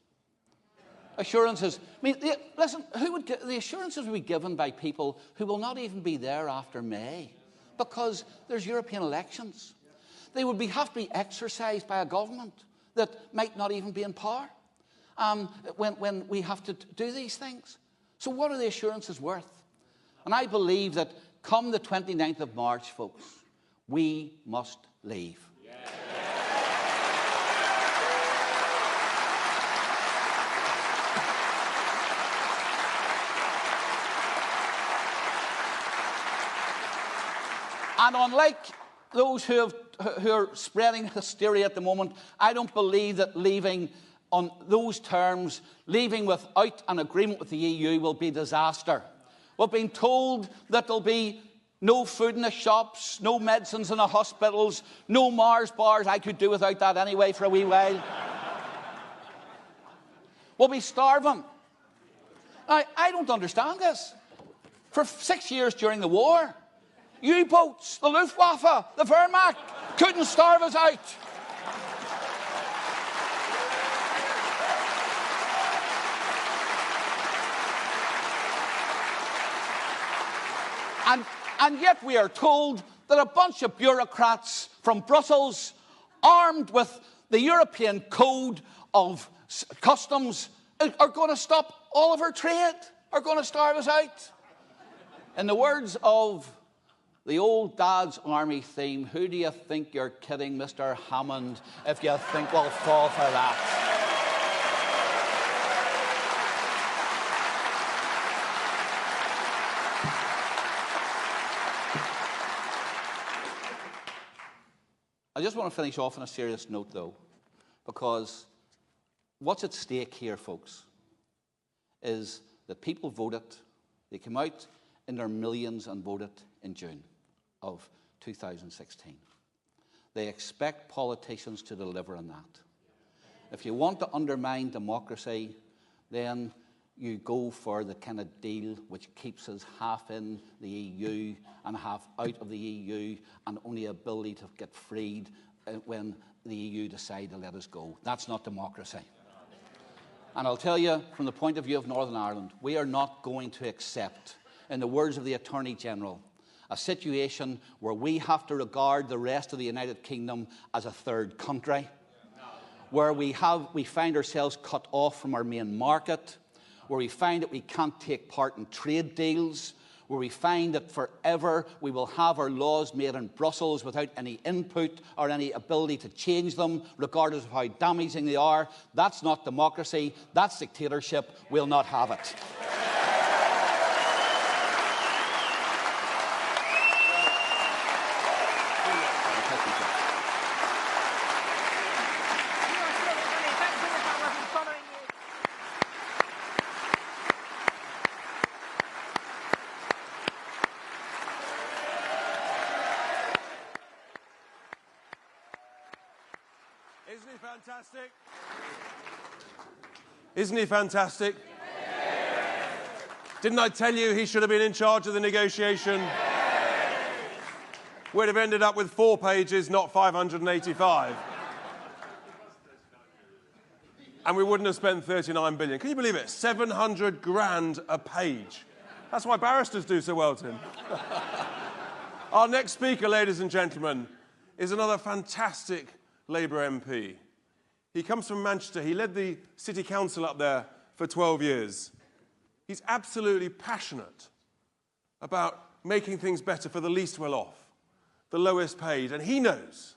Assurances. I mean, listen, the assurances will be given by people who will not even be there after May, because there's European elections. They would have to be exercised by a government that might not even be in power when we have to do these things. So what are the assurances worth? And I believe that come the 29th of March, folks, we must leave. And unlike those who are spreading hysteria at the moment, I don't believe that leaving on those terms, leaving without an agreement with the EU, will be a disaster. We've been told that there'll be no food in the shops, no medicines in the hospitals, no Mars bars. I could do without that anyway for a wee while. We'll be starving. I don't understand this. For 6 years during the war, U-boats, the Luftwaffe, the Wehrmacht couldn't starve us out. And yet we are told that a bunch of bureaucrats from Brussels, armed with the European Code of Customs, are going to stop all of our trade, are going to starve us out. In the words of the old Dad's Army theme, who do you think you're kidding, Mr. Hammond, if you think we'll fall for that? I just want to finish off on a serious note, though, because what's at stake here, folks, is that people voted. They came out in their millions and voted in June of 2016. They expect politicians to deliver on that. If you want to undermine democracy, then you go for the kind of deal which keeps us half in the EU and half out of the EU, and only ability to get freed when the EU decide to let us go. That's not democracy. And I'll tell you, from the point of view of Northern Ireland, we are not going to accept, in the words of the Attorney General, a situation where we have to regard the rest of the United Kingdom as a third country, where we find ourselves cut off from our main market, where we find that we can't take part in trade deals, where we find that forever we will have our laws made in Brussels without any input or any ability to change them, regardless of how damaging they are. That's not democracy. That's dictatorship. We'll not have it. Isn't he fantastic? Isn't he fantastic? Yeah. Didn't I tell you he should have been in charge of the negotiation? Yeah. We'd have ended up with 4 pages, not 585. And we wouldn't have spent 39 billion. Can you believe it? 700 grand a page. That's why barristers do so well, Tim. Our next speaker, ladies and gentlemen, is another fantastic Labour MP. He comes from Manchester. He led the city council up there for 12 years. He's absolutely passionate about making things better for the least well off, the lowest paid. And he knows,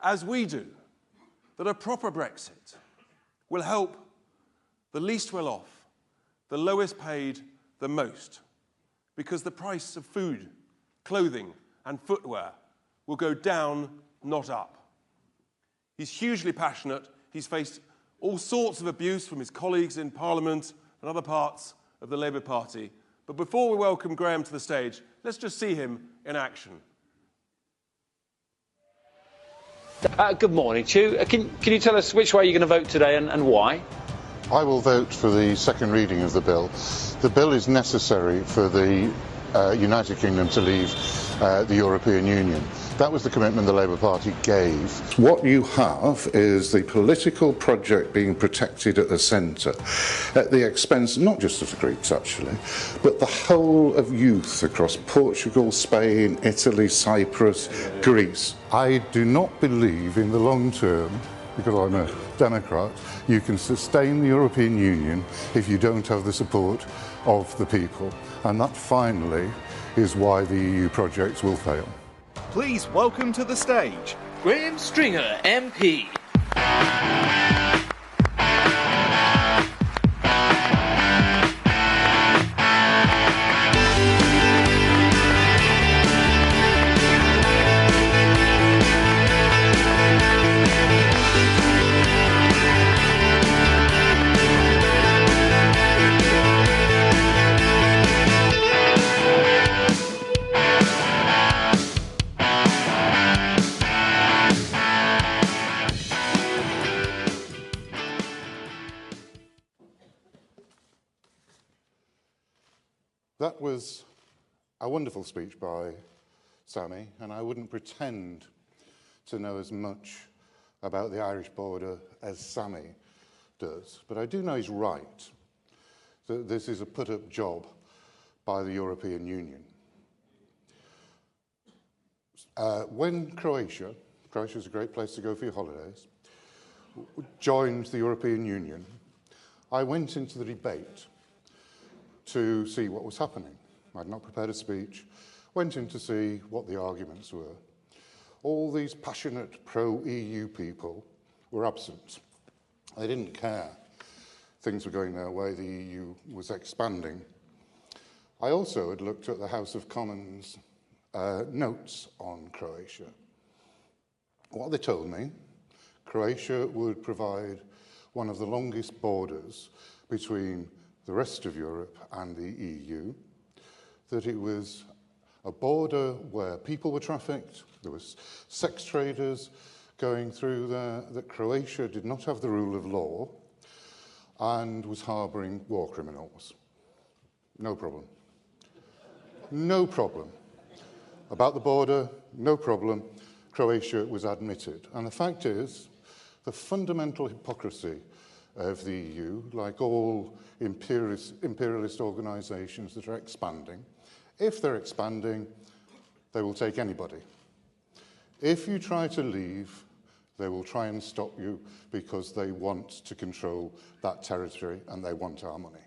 as we do, that a proper Brexit will help the least well off, the lowest paid, the most, because the price of food, clothing, and footwear will go down, not up. He's hugely passionate. He's faced all sorts of abuse from his colleagues in Parliament and other parts of the Labour Party. But before we welcome Graham to the stage, let's just see him in action. Good morning, Chu. Can you tell us which way you're going to vote today and why? I will vote for the second reading of the bill. The bill is necessary for the United Kingdom to leave the European Union. That was the commitment the Labour Party gave. What you have is the political project being protected at the centre, at the expense not just of the Greeks actually, but the whole of youth across Portugal, Spain, Italy, Cyprus, Greece. I do not believe in the long term, because I'm a Democrat, you can sustain the European Union if you don't have the support of the people. And that finally is why the EU project will fail. Please welcome to the stage Graham Stringer, MP. That was a wonderful speech by Sammy, and I wouldn't pretend to know as much about the Irish border as Sammy does, but I do know he's right, that this is a put-up job by the European Union. When Croatia's a great place to go for your holidays, joined the European Union, I went into the debate to see what was happening. I'd not prepared a speech, went in to see what the arguments were. All these passionate pro-EU people were absent. They didn't care. Things were going their way, the EU was expanding. I also had looked at the House of Commons notes on Croatia. What they told me, Croatia would provide one of the longest borders between the rest of Europe and the EU, that it was a border where people were trafficked, there was sex traders going through there, that Croatia did not have the rule of law and was harbouring war criminals. No problem. No problem. About the border, no problem. Croatia was admitted. And the fact is, the fundamental hypocrisy of the EU, like all imperialist organisations that are expanding, if they're expanding, they will take anybody. If you try to leave, they will try and stop you because they want to control that territory and they want our money.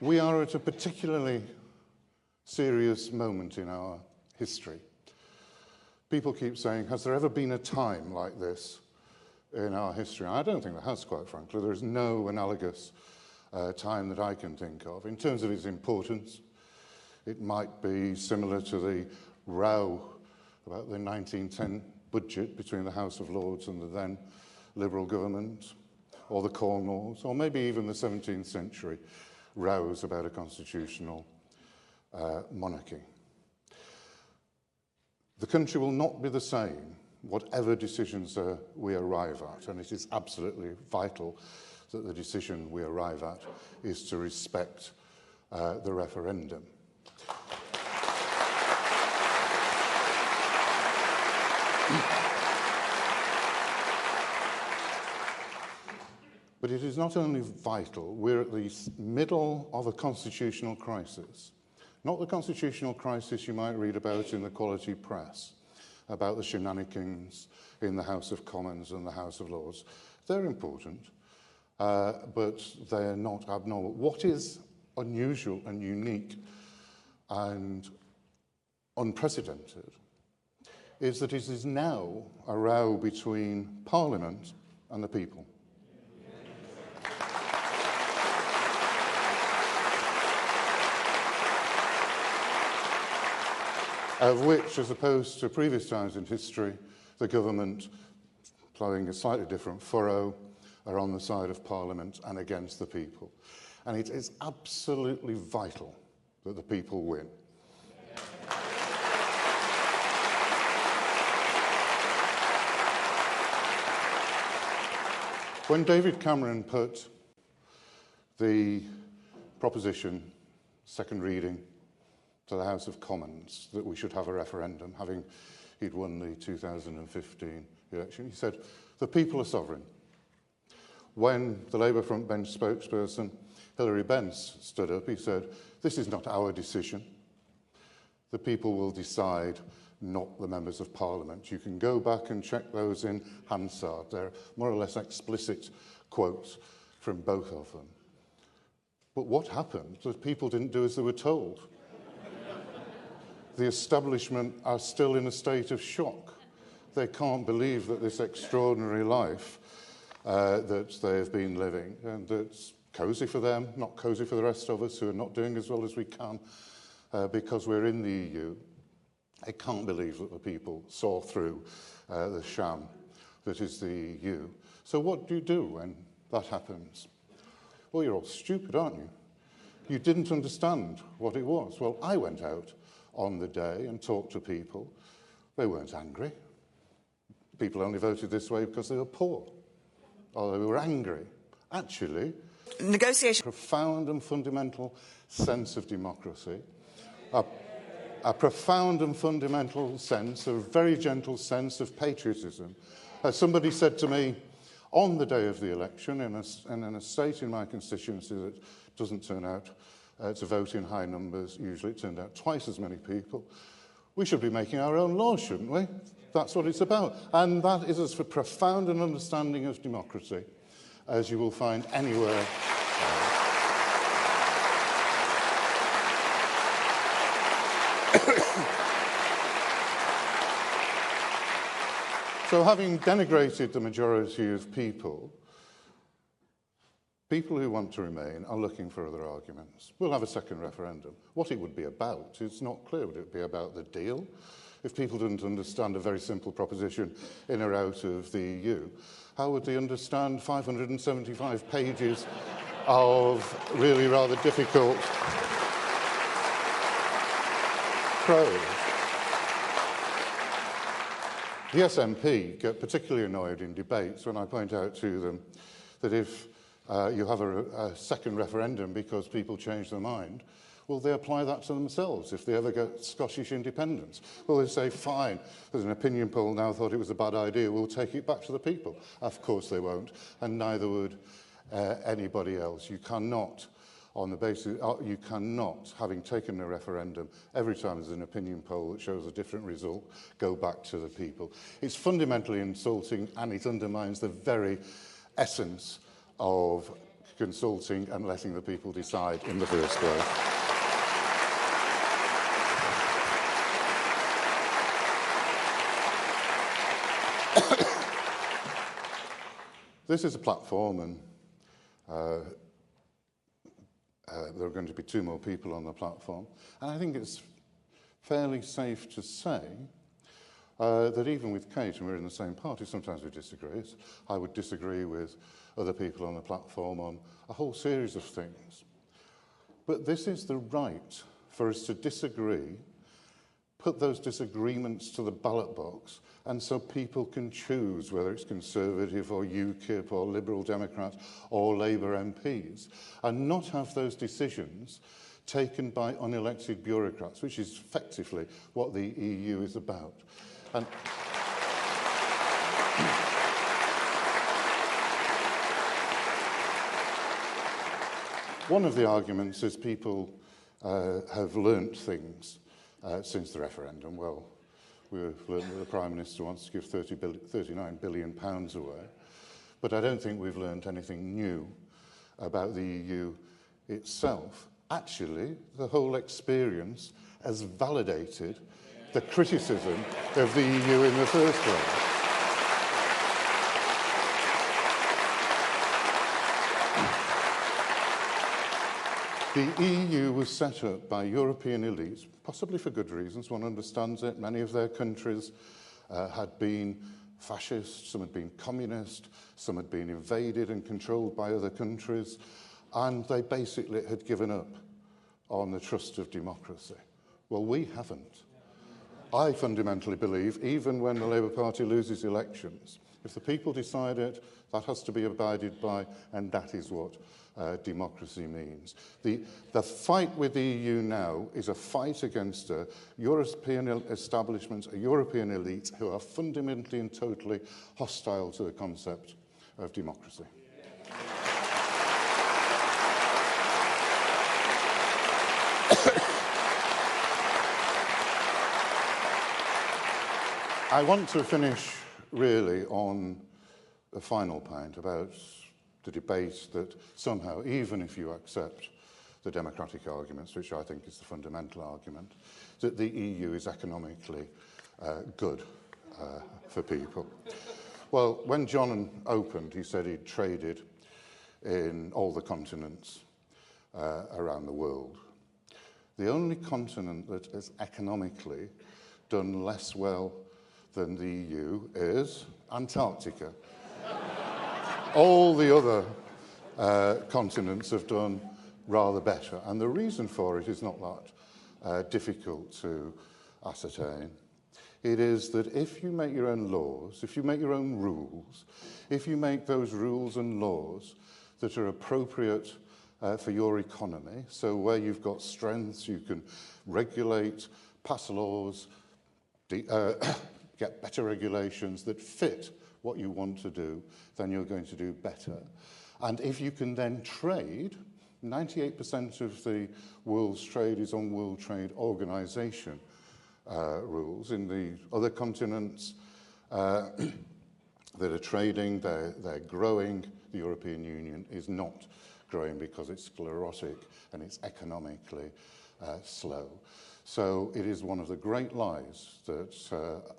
We are at a particularly serious moment in our history. People keep saying, has there ever been a time like this in our history? I don't think there has, quite frankly. There is no analogous time that I can think of. In terms of its importance, it might be similar to the row about the 1910 budget between the House of Lords and the then Liberal government, or the Corn Laws, or maybe even the 17th century rows about a constitutional monarchy. The country will not be the same, whatever decisions we arrive at, and it is absolutely vital that the decision we arrive at is to respect the referendum. But it is not only vital, we're at the middle of a constitutional crisis. Not the constitutional crisis you might read about in the quality press, about the shenanigans in the House of Commons and the House of Lords. They're important, but they're not abnormal. What is unusual and unique and unprecedented is that it is now a row between Parliament and the people. Of which, as opposed to previous times in history, the government, ploughing a slightly different furrow, are on the side of Parliament and against the people. And it is absolutely vital that the people win. When David Cameron put the proposition, second reading, to the House of Commons that we should have a referendum, having he'd won the 2015 election, he said, the people are sovereign. When the Labour front bench spokesperson, Hilary Benz, stood up, he said, this is not our decision. The people will decide, not the members of Parliament. You can go back and check those in Hansard. They're more or less explicit quotes from both of them. But what happened? The people didn't do as they were told. The establishment are still in a state of shock. They can't believe that this extraordinary life that they've been living, and that's cosy for them, not cosy for the rest of us who are not doing as well as we can because we're in the EU. I can't believe that the people saw through the sham that is the EU. So what do you do when that happens? Well, you're all stupid, aren't you? You didn't understand what it was. Well, I went out on the day and talked to people. They weren't angry. people only voted this way because they were poor or they were angry. Actually, negotiation. Profound and fundamental sense of democracy, a profound and fundamental sense, a very gentle sense of patriotism. As somebody said to me on the day of the election in an estate in my constituency that doesn't turn out to vote in high numbers, usually it turned out twice as many people, we should be making our own laws, shouldn't we? That's what it's about. And that is as profound an understanding of democracy as you will find anywhere. So having denigrated the majority of people who want to remain are looking for other arguments. We'll have a second referendum. What it would be about is not clear. Would it be about the deal? If people didn't understand a very simple proposition in or out of the EU, how would they understand 575 pages of really rather difficult prose? The SNP get particularly annoyed in debates when I point out to them that if you have a second referendum because people change their mind, well, they apply that to themselves if they ever get Scottish independence. Well, they say, fine, there's an opinion poll now thought it was a bad idea, we'll take it back to the people. Of course they won't, and neither would anybody else. You cannot, on the basis, you cannot, having taken a referendum, every time there's an opinion poll that shows a different result, go back to the people. It's fundamentally insulting, and it undermines the very essence of consulting and letting the people decide in the first place. This is a platform, and there are going to be 2 more people on the platform. And I think it's fairly safe to say that even with Kate, and we're in the same party, sometimes we disagree. I would disagree with other people on the platform on a whole series of things. But this is the right for us to disagree, put those disagreements to the ballot box, and so people can choose whether it's Conservative or Ukip or Liberal Democrats or Labour MPs, and not have those decisions taken by unelected bureaucrats, which is effectively what the EU is about. And one of the arguments is people have learnt things since the referendum. Well, we've learnt that the Prime Minister wants to give £39 billion away, but I don't think we've learnt anything new about the EU itself. Actually, the whole experience has validated the criticism of the EU in the first place. The EU was set up by European elites, possibly for good reasons, one understands it. Many of their countries had been fascist, some had been communist, some had been invaded and controlled by other countries, and they basically had given up on the trust of democracy. Well, we haven't. I fundamentally believe, even when the Labour Party loses elections, if the people decide it, that has to be abided by, and that is what democracy means. The fight with the EU now is a fight against a European establishment, a European elite who are fundamentally and totally hostile to the concept of democracy. I want to finish really on the final point about the debate that somehow, even if you accept the democratic arguments, which I think is the fundamental argument, that the EU is economically good for people. Well, when John opened, he said he'd traded in all the continents around the world. The only continent that has economically done less well than the EU is Antarctica. All the other continents have done rather better, and the reason for it is not that difficult to ascertain. It is that if you make your own laws, if you make your own rules, if you make those rules and laws that are appropriate for your economy, so where you've got strengths, you can regulate, pass laws, get better regulations that fit what you want to do, then you're going to do better. And if you can then trade, 98% of the world's trade is on World Trade Organization rules. In the other continents that are trading, they're growing. The European Union is not growing because it's sclerotic and it's economically slow. So it is one of the great lies that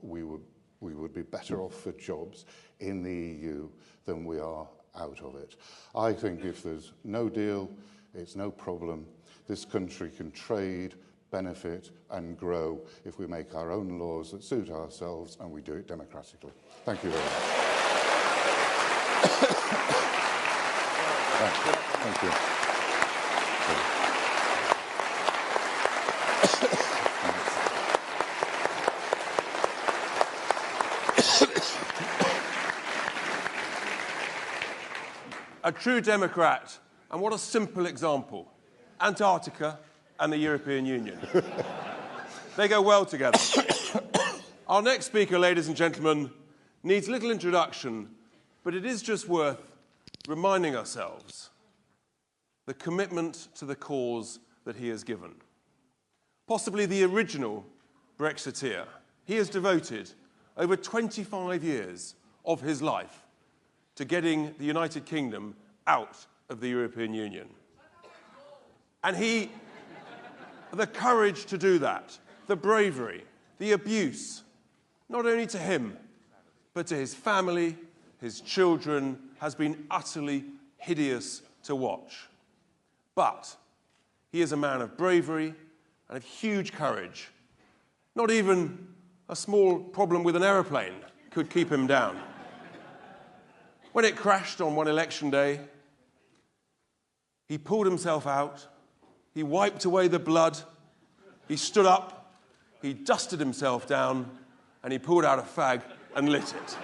we would be better off for jobs in the EU than we are out of it. I think if there's no deal, it's no problem. This country can trade, benefit and grow if we make our own laws that suit ourselves and we do it democratically. Thank you very much. Thank you. A true democrat, and what a simple example. Antarctica and the European Union. They go well together. Our next speaker, ladies and gentlemen, needs little introduction, but it is just worth reminding ourselves the commitment to the cause that he has given. Possibly the original Brexiteer. He has devoted over 25 years of his life to getting the United Kingdom out of the European Union. And the courage to do that, the bravery, the abuse, not only to him, but to his family, his children, has been utterly hideous to watch. But he is a man of bravery and of huge courage. Not even a small problem with an aeroplane could keep him down. When it crashed on one election day, he pulled himself out, he wiped away the blood, he stood up, he dusted himself down, and he pulled out a fag and lit it.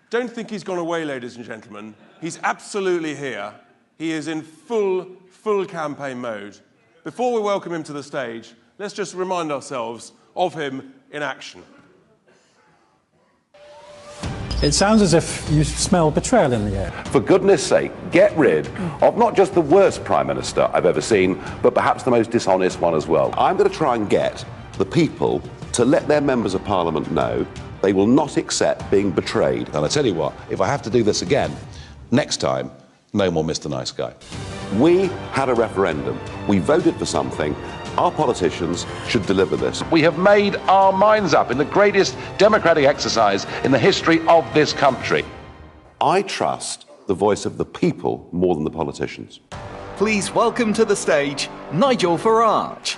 Don't think he's gone away, ladies and gentlemen. He's absolutely here. He is in full campaign mode. Before we welcome him to the stage, let's just remind ourselves of him in action. It sounds as if you smell betrayal in the air. For goodness sake, get rid of not just the worst Prime Minister I've ever seen, but perhaps the most dishonest one as well. I'm going to try and get the people to let their members of Parliament know they will not accept being betrayed. And I tell you what, if I have to do this again, next time, no more Mr. Nice Guy. We had a referendum. We voted for something. Our politicians should deliver this. We have made our minds up in the greatest democratic exercise in the history of this country. I trust the voice of the people more than the politicians. Please welcome to the stage Nigel Farage.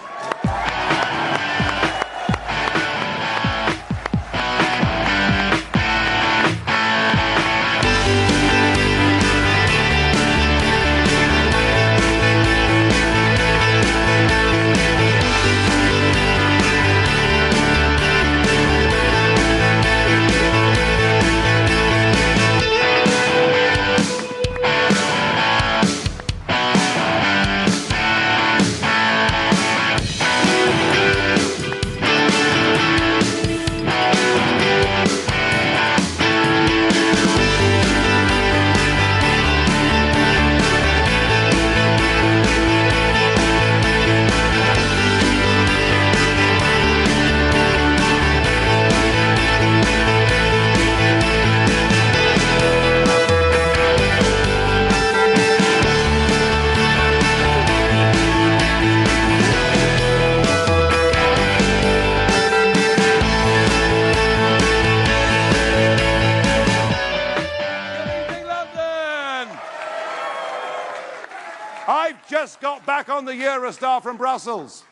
Got back on the Eurostar from Brussels.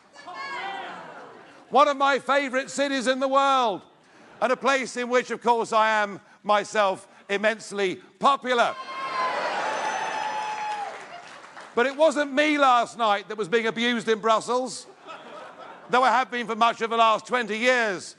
One of my favourite cities in the world, and a place in which, of course, I am myself immensely popular. But it wasn't me last night that was being abused in Brussels, though I have been for much of the last 20 years.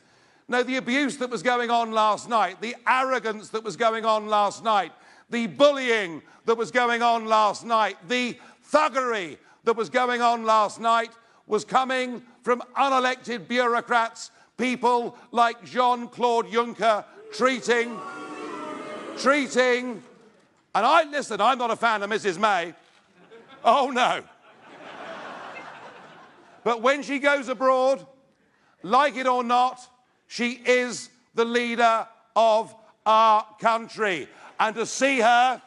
No, the abuse that was going on last night, the arrogance that was going on last night, the bullying that was going on last night, the thuggery that was going on last night was coming from unelected bureaucrats, people like Jean-Claude Juncker treating, and listen, I'm not a fan of Mrs. May. Oh, no. But when she goes abroad, like it or not, she is the leader of our country. And to see her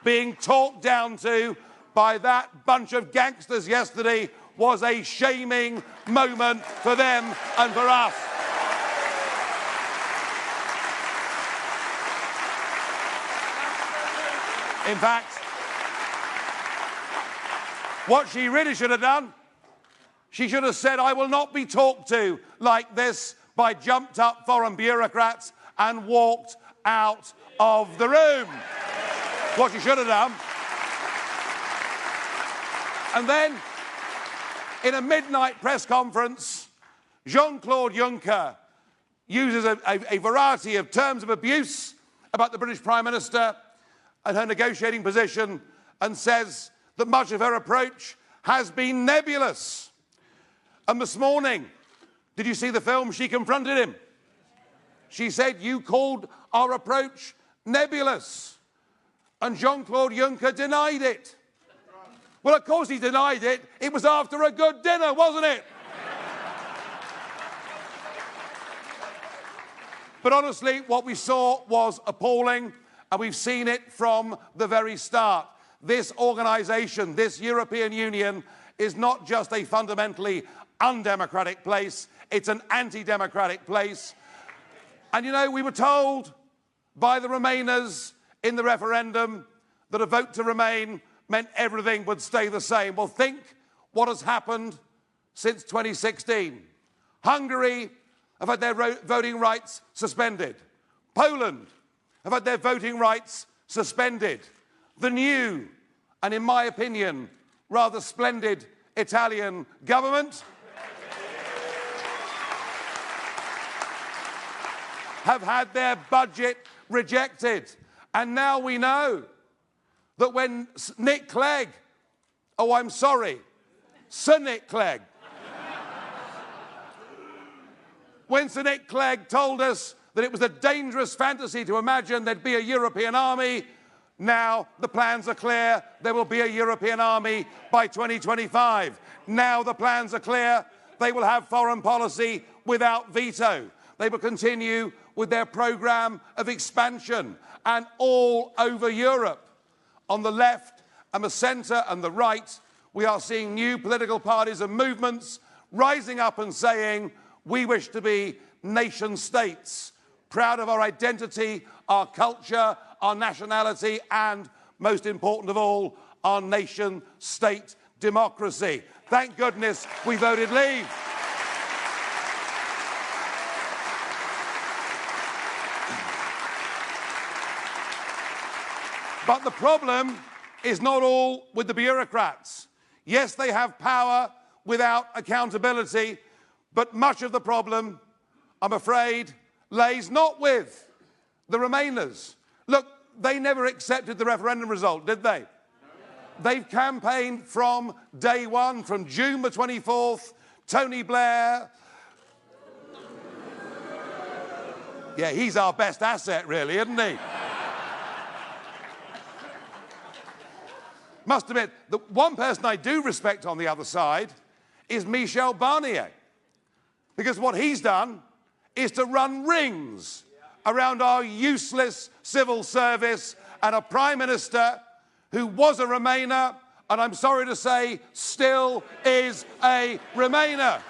being talked down to by that bunch of gangsters yesterday was a shaming moment for them and for us. In fact, what she really should have done, she should have said, I will not be talked to like this by jumped-up foreign bureaucrats, and walked out of the room. What she should have done. And then, in a midnight press conference, Jean-Claude Juncker uses a variety of terms of abuse about the British Prime Minister and her negotiating position, and says that much of her approach has been nebulous. And this morning, did you see the film? She confronted him. She said, you called our approach nebulous. And Jean-Claude Juncker denied it. Well, of course he denied it. It was after a good dinner, wasn't it? But honestly, what we saw was appalling, and we've seen it from the very start. This organisation, this European Union, is not just a fundamentally undemocratic place, it's an anti-democratic place. And you know, we were told by the Remainers in the referendum that a vote to remain meant everything would stay the same. Well, think what has happened since 2016. Hungary have had their voting rights suspended. Poland have had their voting rights suspended. The new, and in my opinion, rather splendid Italian government have had their budget rejected. And now we know that when Nick Clegg, oh, I'm sorry, Sir Nick Clegg, when Sir Nick Clegg told us that it was a dangerous fantasy to imagine there'd be a European army, now the plans are clear. There will be a European army by 2025. Now the plans are clear. They will have foreign policy without veto. They will continue with their programme of expansion, and all over Europe. On the left and the centre and the right, we are seeing new political parties and movements rising up and saying, we wish to be nation states, proud of our identity, our culture, our nationality, and, most important of all, our nation-state democracy. Thank goodness we voted Leave. But the problem is not all with the bureaucrats. Yes, they have power without accountability, but much of the problem, I'm afraid, lays not with the Remainers. Look, they never accepted the referendum result, did they? They've campaigned from day one, from June the 24th, Tony Blair. Yeah, he's our best asset, really, isn't he? Must admit, the one person I do respect on the other side is Michel Barnier. Because what he's done is to run rings around our useless civil service and a Prime Minister who was a Remainer, and I'm sorry to say, still is a Remainer.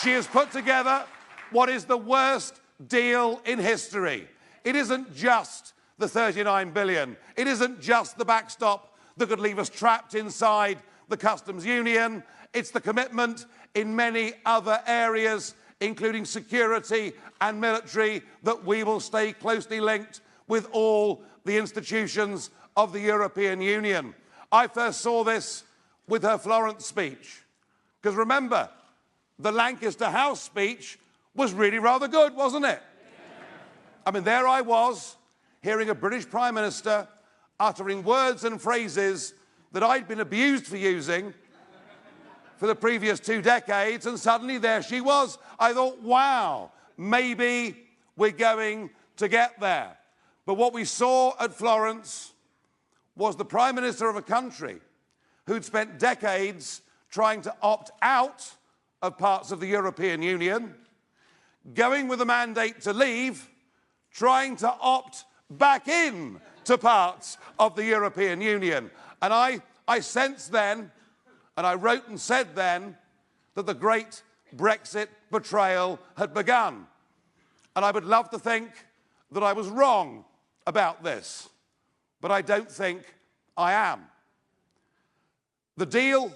She has put together what is the worst deal in history. It isn't just the 39 billion. It isn't just the backstop that could leave us trapped inside the customs union. It's the commitment in many other areas, including security and military, that we will stay closely linked with all the institutions of the European Union. I first saw this with her Florence speech. Because remember, the Lancaster House speech was really rather good, wasn't it? I mean, there I was, hearing a British Prime Minister uttering words and phrases that I'd been abused for using for the previous 2 decades, and suddenly there she was. I thought, wow, maybe we're going to get there. But what we saw at Florence was the Prime Minister of a country who'd spent decades trying to opt out of parts of the European Union, going with a mandate to leave, trying to opt back in to parts of the European Union. And I sensed then, and I wrote and said then, that the great Brexit betrayal had begun. And I would love to think that I was wrong about this, but I don't think I am. The deal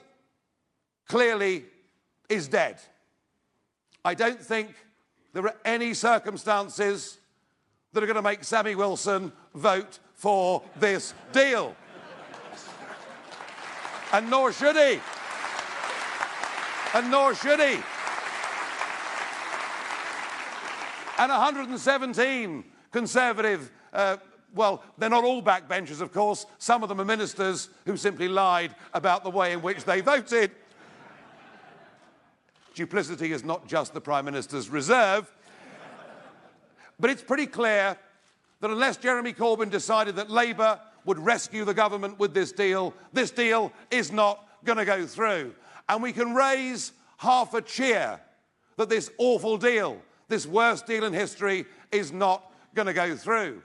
clearly is dead. I don't think there are any circumstances that are going to make Sammy Wilson vote for this deal. And nor should he. And nor should he. And 117 Conservative, well, they're not all backbenchers, of course. Some of them are ministers who simply lied about the way in which they voted. Duplicity is not just the Prime Minister's reserve. But it's pretty clear that unless Jeremy Corbyn decided that Labour would rescue the government with this deal is not going to go through. And we can raise half a cheer that this awful deal, this worst deal in history, is not going to go through.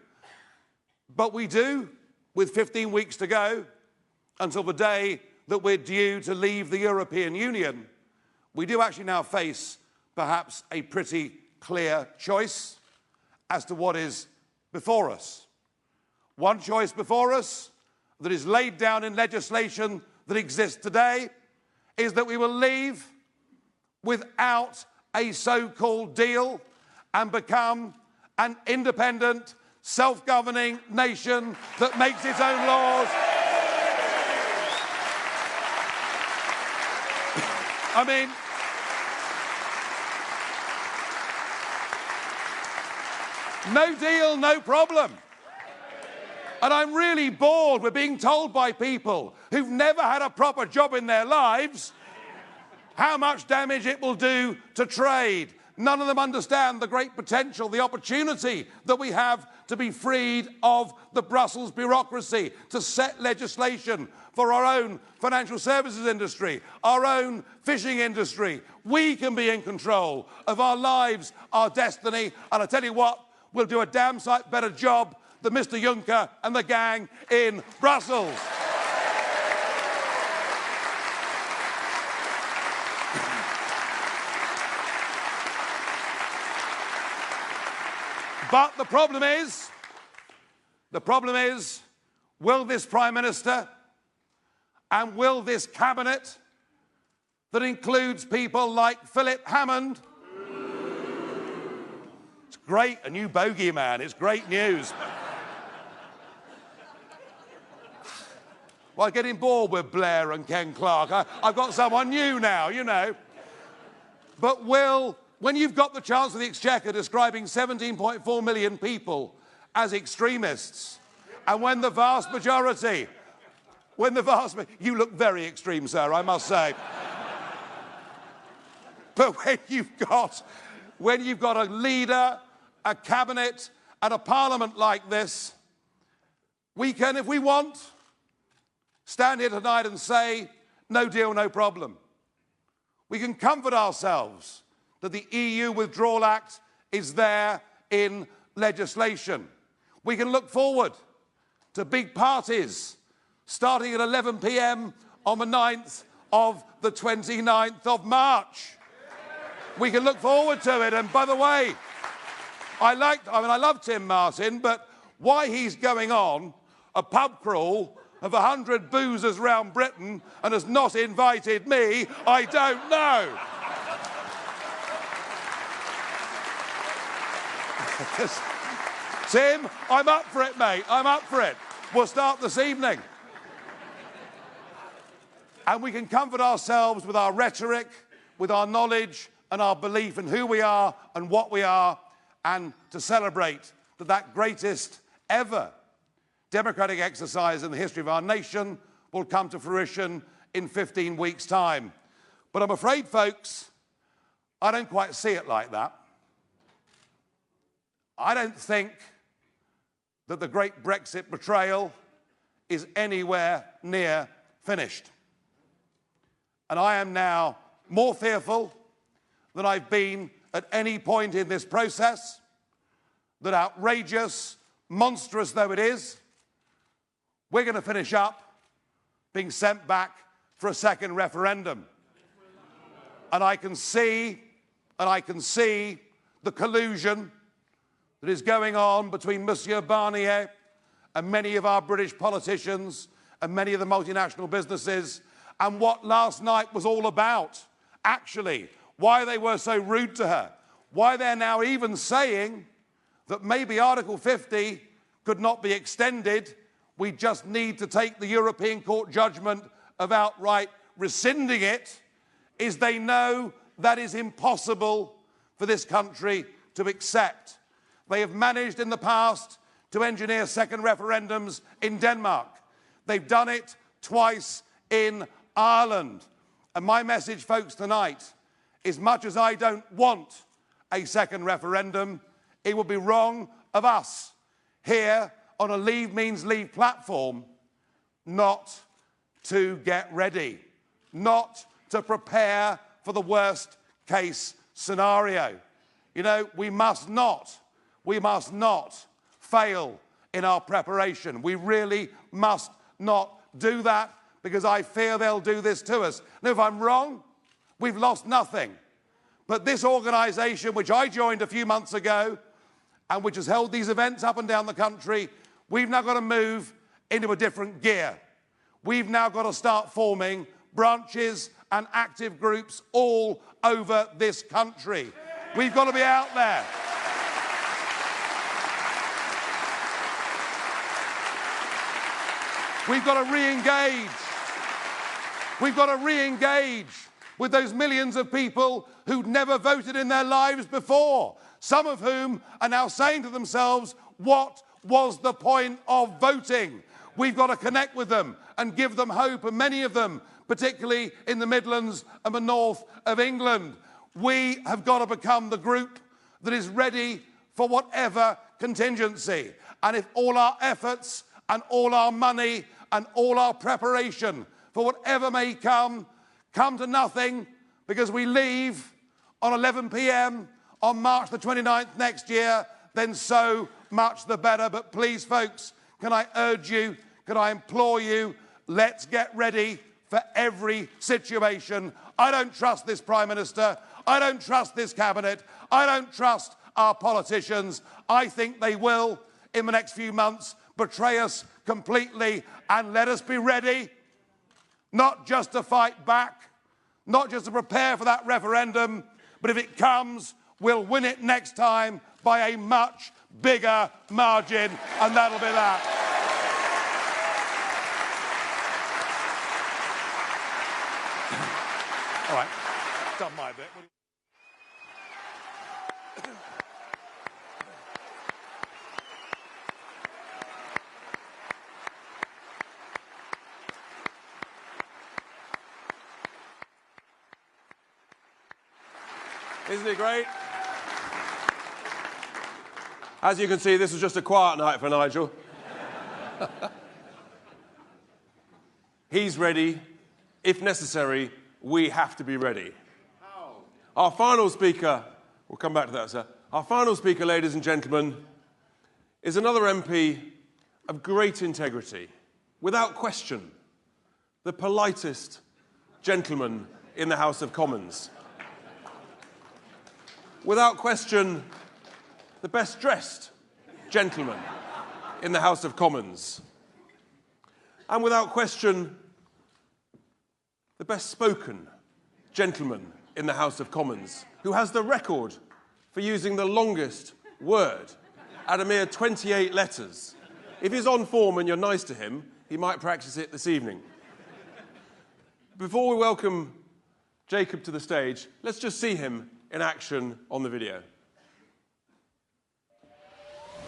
But we do, with 15 weeks to go until the day that we're due to leave the European Union, we do actually now face perhaps a pretty clear choice as to what is before us. One choice before us that is laid down in legislation that exists today is that we will leave without a so-called deal and become an independent, self-governing nation that makes its own laws. I mean, no deal, no problem. And I'm really bored with being told by people who've never had a proper job in their lives how much damage it will do to trade. None of them understand the great potential, the opportunity that we have to be freed of the Brussels bureaucracy, to set legislation for our own financial services industry, our own fishing industry. We can be in control of our lives, our destiny, and I tell you what, we'll do a damn sight better job than Mr. Juncker and the gang in Brussels. But the problem is, will this Prime Minister and will this cabinet that includes people like Philip Hammond, it's great, a new bogeyman, it's great news. Well, I'm getting bored with Blair and Ken Clarke. I've got someone new now, you know. But when you've got the Chancellor of the Exchequer describing 17.4 million people as extremists, and when the vast majority, you look very extreme, sir, I must say. But when you've got a leader, a cabinet, and a parliament like this, we can, if we want, stand here tonight and say, no deal, no problem. We can comfort ourselves that the EU Withdrawal Act is there in legislation. We can look forward to big parties starting at 11 p.m. on the 9th of the 29th of March. We can look forward to it. And by the way, I love Tim Martin, but why he's going on a pub crawl of 100 boozers round Britain and has not invited me, I don't know. Tim, I'm up for it, mate. I'm up for it. We'll start this evening. And we can comfort ourselves with our rhetoric, with our knowledge and our belief in who we are and what we are, and to celebrate that greatest ever democratic exercise in the history of our nation will come to fruition in 15 weeks' time. But I'm afraid, folks, I don't quite see it like that. I don't think that the great Brexit betrayal is anywhere near finished. And I am now more fearful than I've been at any point in this process that, outrageous, monstrous though it is, we're going to finish up being sent back for a second referendum. And I can see the collusion that is going on between Monsieur Barnier and many of our British politicians and many of the multinational businesses, and what last night was all about, actually, why they were so rude to her, why they're now even saying that maybe Article 50 could not be extended. We just need to take the European Court judgment of outright rescinding it, is they know that is impossible for this country to accept. They have managed in the past to engineer second referendums in Denmark. They've done it twice in Ireland. And my message, folks, tonight, as much as I don't want a second referendum, it would be wrong of us here on a Leave Means Leave platform not to get ready, not to prepare for the worst case scenario. You know, we must not fail in our preparation. We really must not do that, because I fear they'll do this to us. Now, if I'm wrong, we've lost nothing. But this organisation, which I joined a few months ago, and which has held these events up and down the country, we've now got to move into a different gear. We've now got to start forming branches and active groups all over this country. We've got to be out there. We've got to re-engage. We've got to re-engage with those millions of people who'd never voted in their lives before, some of whom are now saying to themselves, what was the point of voting? We've got to connect with them and give them hope, and many of them, particularly in the Midlands and the north of England, we have got to become the group that is ready for whatever contingency. And if all our efforts and all our money and all our preparation for whatever may come to nothing, because we leave on 11 p.m. on March the 29th next year, then so much the better. But please, folks, can I urge you, can I implore you, let's get ready for every situation. I don't trust this Prime Minister. I don't trust this Cabinet. I don't trust our politicians. I think they will, in the next few months, betray us completely. And let us be ready, not just to fight back, not just to prepare for that referendum, but if it comes, we'll win it next time by a much bigger margin, and that'll be that. All right, done my bit. Isn't it great? As you can see, this was just a quiet night for Nigel. He's ready. If necessary, we have to be ready. Our final speaker, we'll come back to that, sir. Our final speaker, ladies and gentlemen, is another MP of great integrity, without question, the politest gentleman in the House of Commons. Without question, the best dressed gentleman in the House of Commons. And without question, the best spoken gentleman in the House of Commons, who has the record for using the longest word out of mere 28 letters. If he's on form and you're nice to him, he might practice it this evening. Before we welcome Jacob to the stage, let's just see him in action on the video.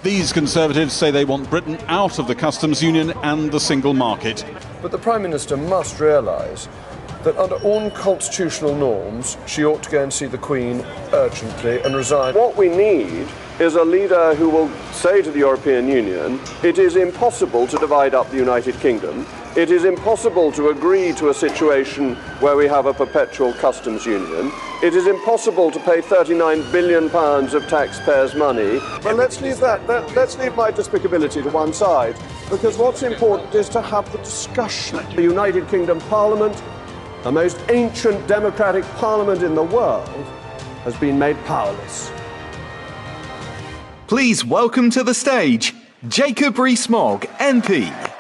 These Conservatives say they want Britain out of the customs union and the single market. But the Prime Minister must realise that under all constitutional norms, she ought to go and see the Queen urgently and resign. What we need is a leader who will say to the European Union, it is impossible to divide up the United Kingdom. It is impossible to agree to a situation where we have a perpetual customs union. It is impossible to pay £39 billion of taxpayers' money. But let's leave that. Let's leave my despicability to one side, because what's important is to have the discussion. The United Kingdom Parliament, the most ancient democratic parliament in the world, has been made powerless. Please welcome to the stage, Jacob Rees-Mogg, MP.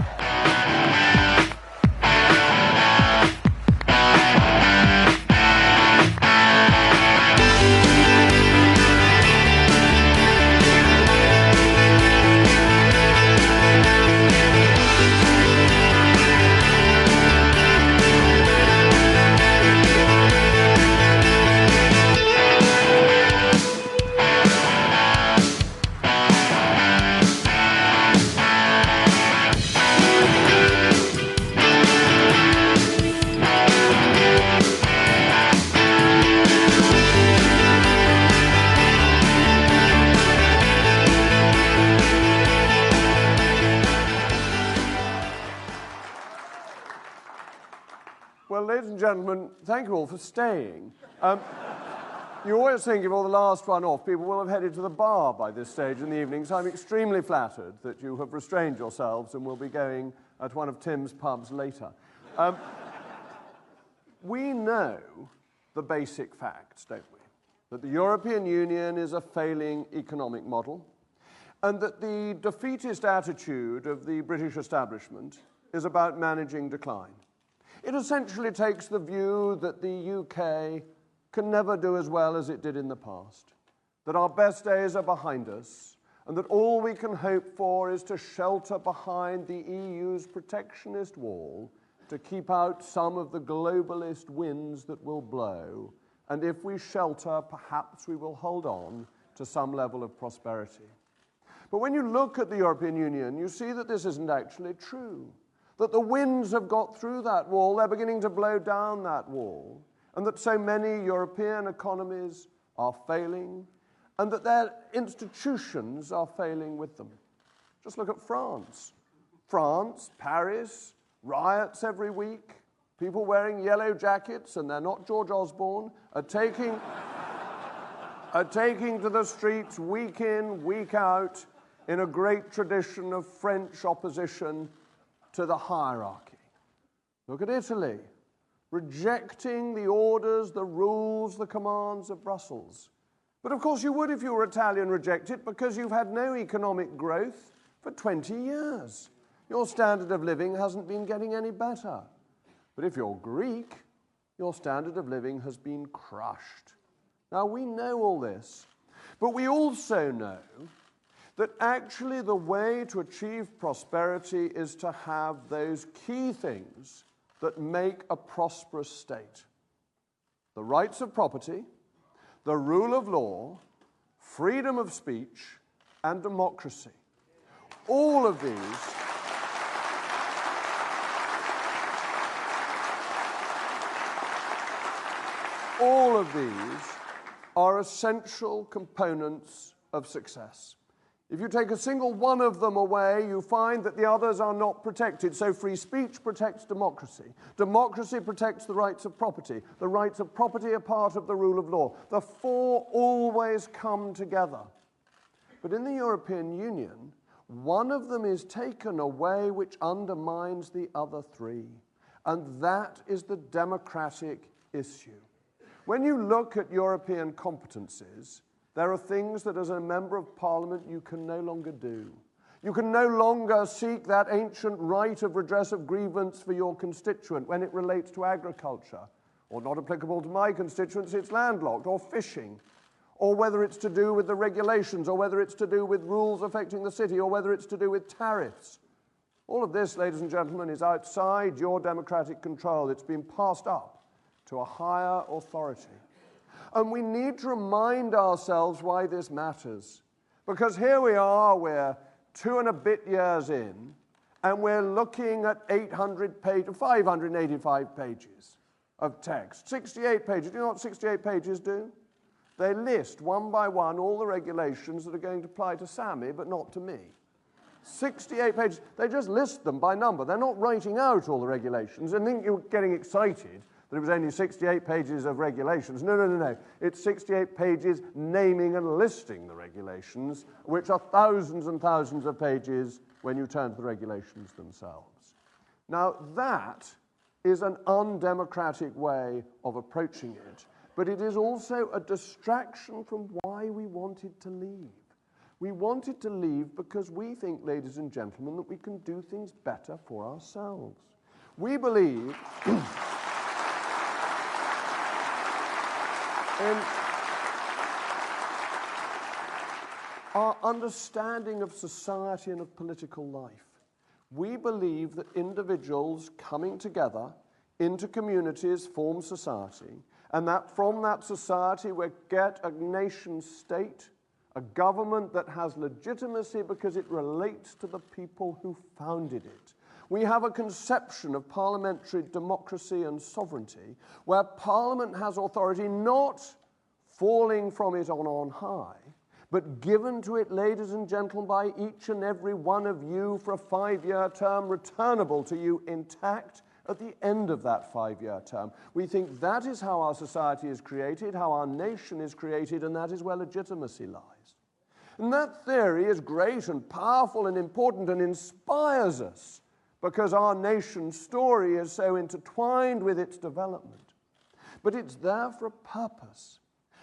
Well, ladies and gentlemen, thank you all for staying. You always think if all the last one off, people will have headed to the bar by this stage in the evening, so I'm extremely flattered that you have restrained yourselves and will be going to one of Tim's pubs later. We know the basic facts, don't we? That the European Union is a failing economic model, and that the defeatist attitude of the British establishment is about managing decline. It essentially takes the view that the UK can never do as well as it did in the past, that our best days are behind us, and that all we can hope for is to shelter behind the EU's protectionist wall to keep out some of the globalist winds that will blow, and if we shelter, perhaps we will hold on to some level of prosperity. But when you look at the European Union, you see that this isn't actually true, that the winds have got through that wall, they're beginning to blow down that wall, and that so many European economies are failing, and that their institutions are failing with them. Just look at France. France, Paris, riots every week, people wearing yellow jackets, and they're not George Osborne, are taking to the streets week in, week out, in a great tradition of French opposition to the hierarchy. Look at Italy, rejecting the orders, the rules, the commands of Brussels. But of course you would if you were Italian reject it, because you've had no economic growth for 20 years. Your standard of living hasn't been getting any better. But if you're Greek, your standard of living has been crushed. Now we know all this, but we also know that actually the way to achieve prosperity is to have those key things that make a prosperous state. The rights of property, the rule of law, freedom of speech, and democracy. All of these are essential components of success. If you take a single one of them away, you find that the others are not protected. So free speech protects democracy. Democracy protects the rights of property. The rights of property are part of the rule of law. The four always come together. But in the European Union, one of them is taken away which undermines the other three. And that is the democratic issue. When you look at European competences, there are things that as a member of parliament you can no longer do. You can no longer seek that ancient right of redress of grievance for your constituent when it relates to agriculture, or not applicable to my constituents, it's landlocked, or fishing, or whether it's to do with the regulations, or whether it's to do with rules affecting the city, or whether it's to do with tariffs. All of this, ladies and gentlemen, is outside your democratic control. It's been passed up to a higher authority. And we need to remind ourselves why this matters. Because here we are, we're 2 and a bit years in, and we're looking at 585 pages of text. 68 pages. Do you know what 68 pages do? They list one by one all the regulations that are going to apply to Sammy, but not to me. 68 pages. They just list them by number. They're not writing out all the regulations. And think you're getting excited that it was only 68 pages of regulations. No, no, no, no. It's 68 pages naming and listing the regulations, which are thousands and thousands of pages when you turn to the regulations themselves. Now, that is an undemocratic way of approaching it, but it is also a distraction from why we wanted to leave. We wanted to leave because we think, ladies and gentlemen, that we can do things better for ourselves. We believe in our understanding of society and of political life. We believe that individuals coming together into communities form society, and that from that society we get a nation state, a government that has legitimacy because it relates to the people who founded it. We have a conception of parliamentary democracy and sovereignty where Parliament has authority not falling from it on high, but given to it, ladies and gentlemen, by each and every one of you for a 5-year term, returnable to you intact at the end of that 5-year term. We think that is how our society is created, how our nation is created, and that is where legitimacy lies. And that theory is great and powerful and important and inspires us because our nation's story is so intertwined with its development. But it's there for a purpose.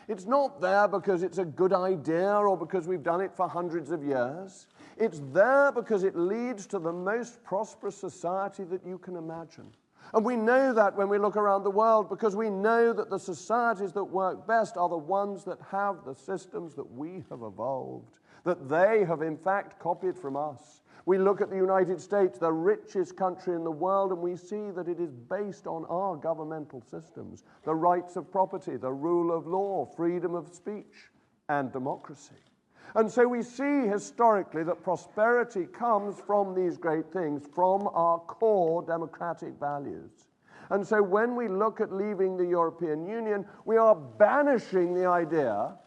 It's not there because it's a good idea or because we've done it for hundreds of years. It's there because it leads to the most prosperous society that you can imagine. And we know that when we look around the world because we know that the societies that work best are the ones that have the systems that we have evolved, that they have in fact copied from us. We look at the United States, the richest country in the world, and we see that it is based on our governmental systems, the rights of property, the rule of law, freedom of speech, and democracy. And so we see historically that prosperity comes from these great things, from our core democratic values. And so when we look at leaving the European Union, we are banishing the idea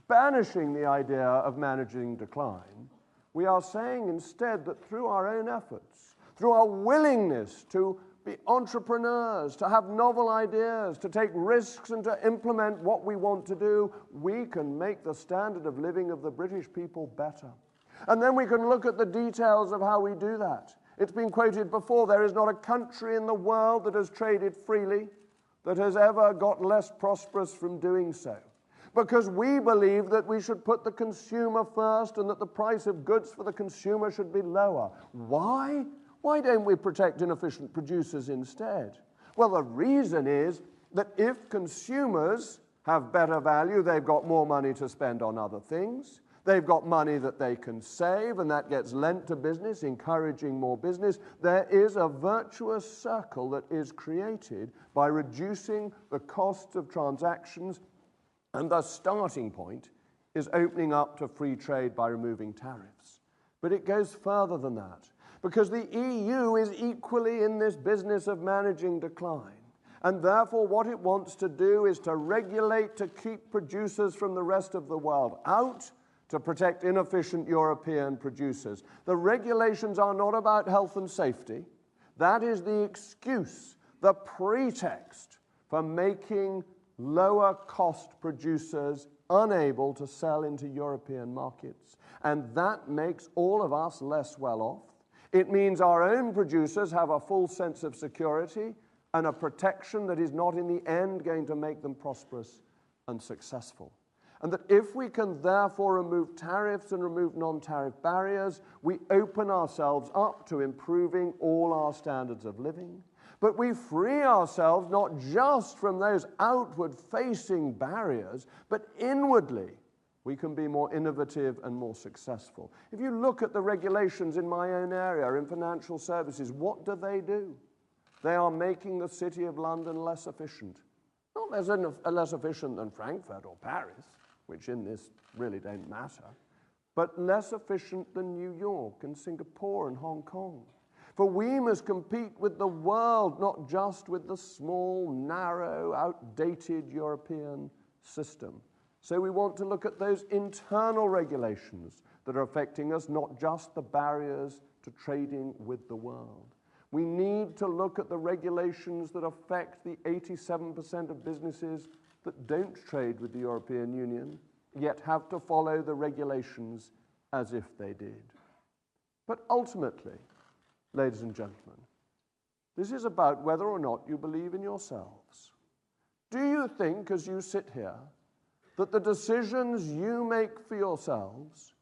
of managing decline. We are saying instead that through our own efforts, through our willingness to be entrepreneurs, to have novel ideas, to take risks and to implement what we want to do, we can make the standard of living of the British people better. And then we can look at the details of how we do that. It's been quoted before, there is not a country in the world that has traded freely that has ever got less prosperous from doing so. Because we believe that we should put the consumer first and that the price of goods for the consumer should be lower. Why? Why don't we protect inefficient producers instead? Well, the reason is that if consumers have better value, they've got more money to spend on other things. They've got money that they can save, and that gets lent to business, encouraging more business. There is a virtuous circle that is created by reducing the costs of transactions, and the starting point is opening up to free trade by removing tariffs. But it goes further than that, because the EU is equally in this business of managing decline. And therefore what it wants to do is to regulate to keep producers from the rest of the world out, to protect inefficient European producers. The regulations are not about health and safety. That is the excuse, the pretext for making lower cost producers unable to sell into European markets. And that makes all of us less well off. It means our own producers have a full sense of security and a protection that is not in the end going to make them prosperous and successful. And that if we can therefore remove tariffs and remove non-tariff barriers, we open ourselves up to improving all our standards of living. But we free ourselves not just from those outward-facing barriers, but inwardly we can be more innovative and more successful. If you look at the regulations in my own area, in financial services, what do? They are making the City of London less efficient. Not less efficient than Frankfurt or Paris, which in this really don't matter, but less efficient than New York and Singapore and Hong Kong. For we must compete with the world, not just with the small, narrow, outdated European system. So we want to look at those internal regulations that are affecting us, not just the barriers to trading with the world. We need to look at the regulations that affect the 87% of businesses that don't trade with the European Union, yet have to follow the regulations as if they did. But ultimately, ladies and gentlemen, this is about whether or not you believe in yourselves. Do you think, as you sit here, that the decisions you make for yourselves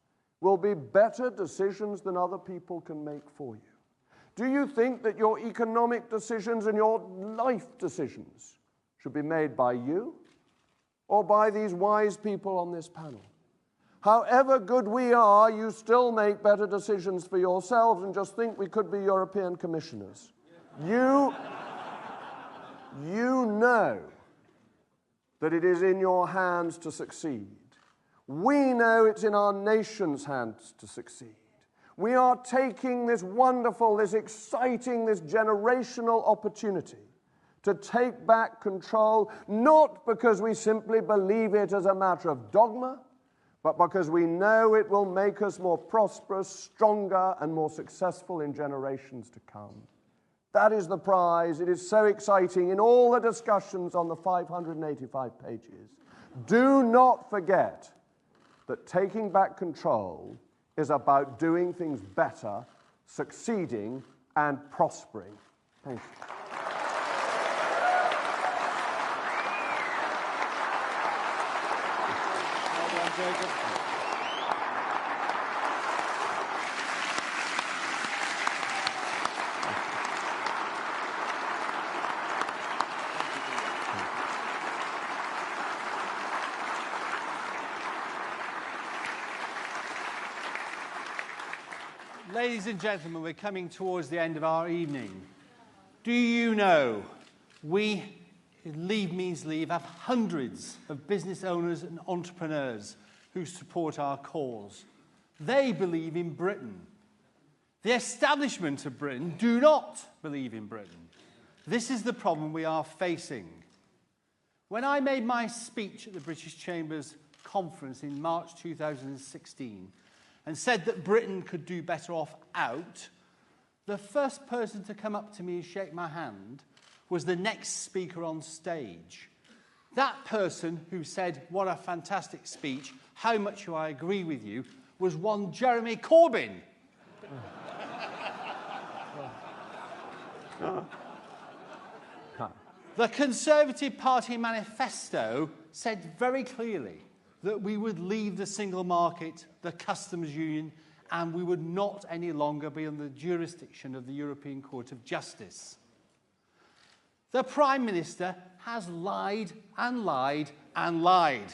will be better decisions than other people can make for you? Do you think that your economic decisions and your life decisions should be made by you or by these wise people on this panel? However good we are, you still make better decisions for yourselves and just think we could be European commissioners. You know that it is in your hands to succeed. We know it's in our nation's hands to succeed. We are taking this wonderful, this exciting, this generational opportunity to take back control, not because we simply believe it as a matter of dogma, but because we know it will make us more prosperous, stronger, and more successful in generations to come. That is the prize. It is so exciting in all the discussions on the 585 pages. Do not forget that taking back control is about doing things better, succeeding, and prospering. Thank you. Ladies and gentlemen, we're coming towards the end of our evening. Do you know we, Leave Means Leave, have hundreds of business owners and entrepreneurs who support our cause. They believe in Britain. The establishment of Britain do not believe in Britain. This is the problem we are facing. When I made my speech at the British Chamber's conference in March 2016 and said that Britain could do better off out, the first person to come up to me and shake my hand was the next speaker on stage. That person who said, "What a fantastic speech, how much do I agree with you," was one Jeremy Corbyn. The Conservative Party manifesto said very clearly that we would leave the single market, the customs union, and we would not any longer be under the jurisdiction of the European Court of Justice. The Prime Minister has lied and lied and lied.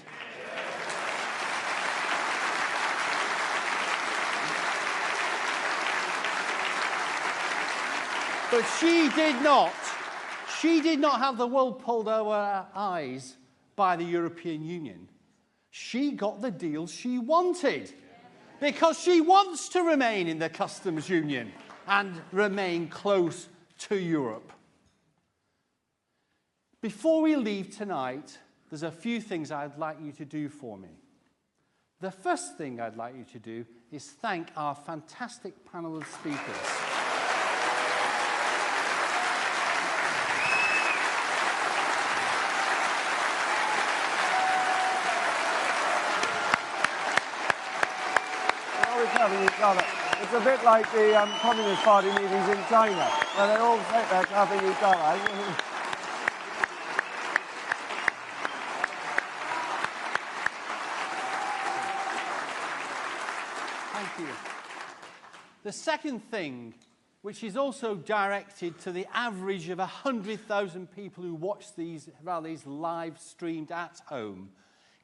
But she did not have the wool pulled over her eyes by the European Union. She got the deal she wanted because she wants to remain in the customs union and remain close to Europe. Before we leave tonight, there's a few things I'd like you to do for me. The first thing I'd like you to do is thank our fantastic panel of speakers. It's a bit like the Communist Party meetings in China, where they all sit there clapping each other. Thank you. The second thing, which is also directed to the average of 100,000 people who watch these rallies live streamed at home,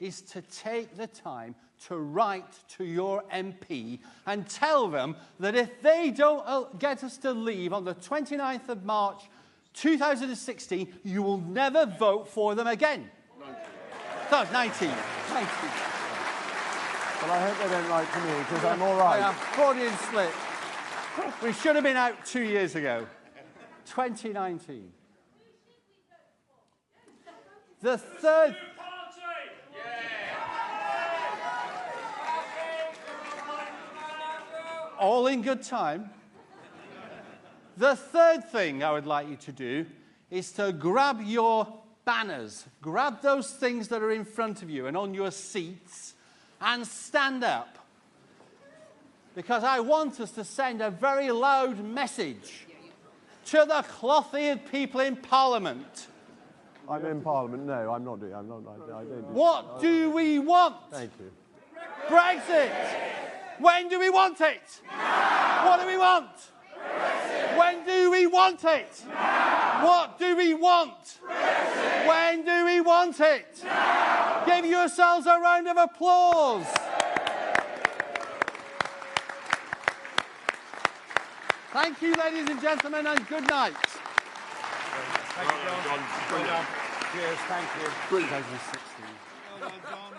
is to take the time to write to your MP and tell them that if they don't get us to leave on the 29th of March 2016, you will never vote for them again. 19. Well, I hope they don't write to me, because I'm all right. Yeah, Freudian slip. We should have been out 2 years ago. 2019. The third... All in good time. The third thing I would like you to do is to grab your banners, grab those things that are in front of you and on your seats, and stand up. Because I want us to send a very loud message to the cloth-eared people in Parliament. I'm in Parliament. No, I'm not doing. I don't. What do we want? Thank you. Brexit. When do we want it? Now. What do we want? Brexit. When do we want it? Now. What do we want? Brexit. When do we want it? Now. Give yourselves a round of applause. Thank you, ladies and gentlemen, and good night. Thank you, John. Well done. Cheers, thank you. 2016. Well done, John.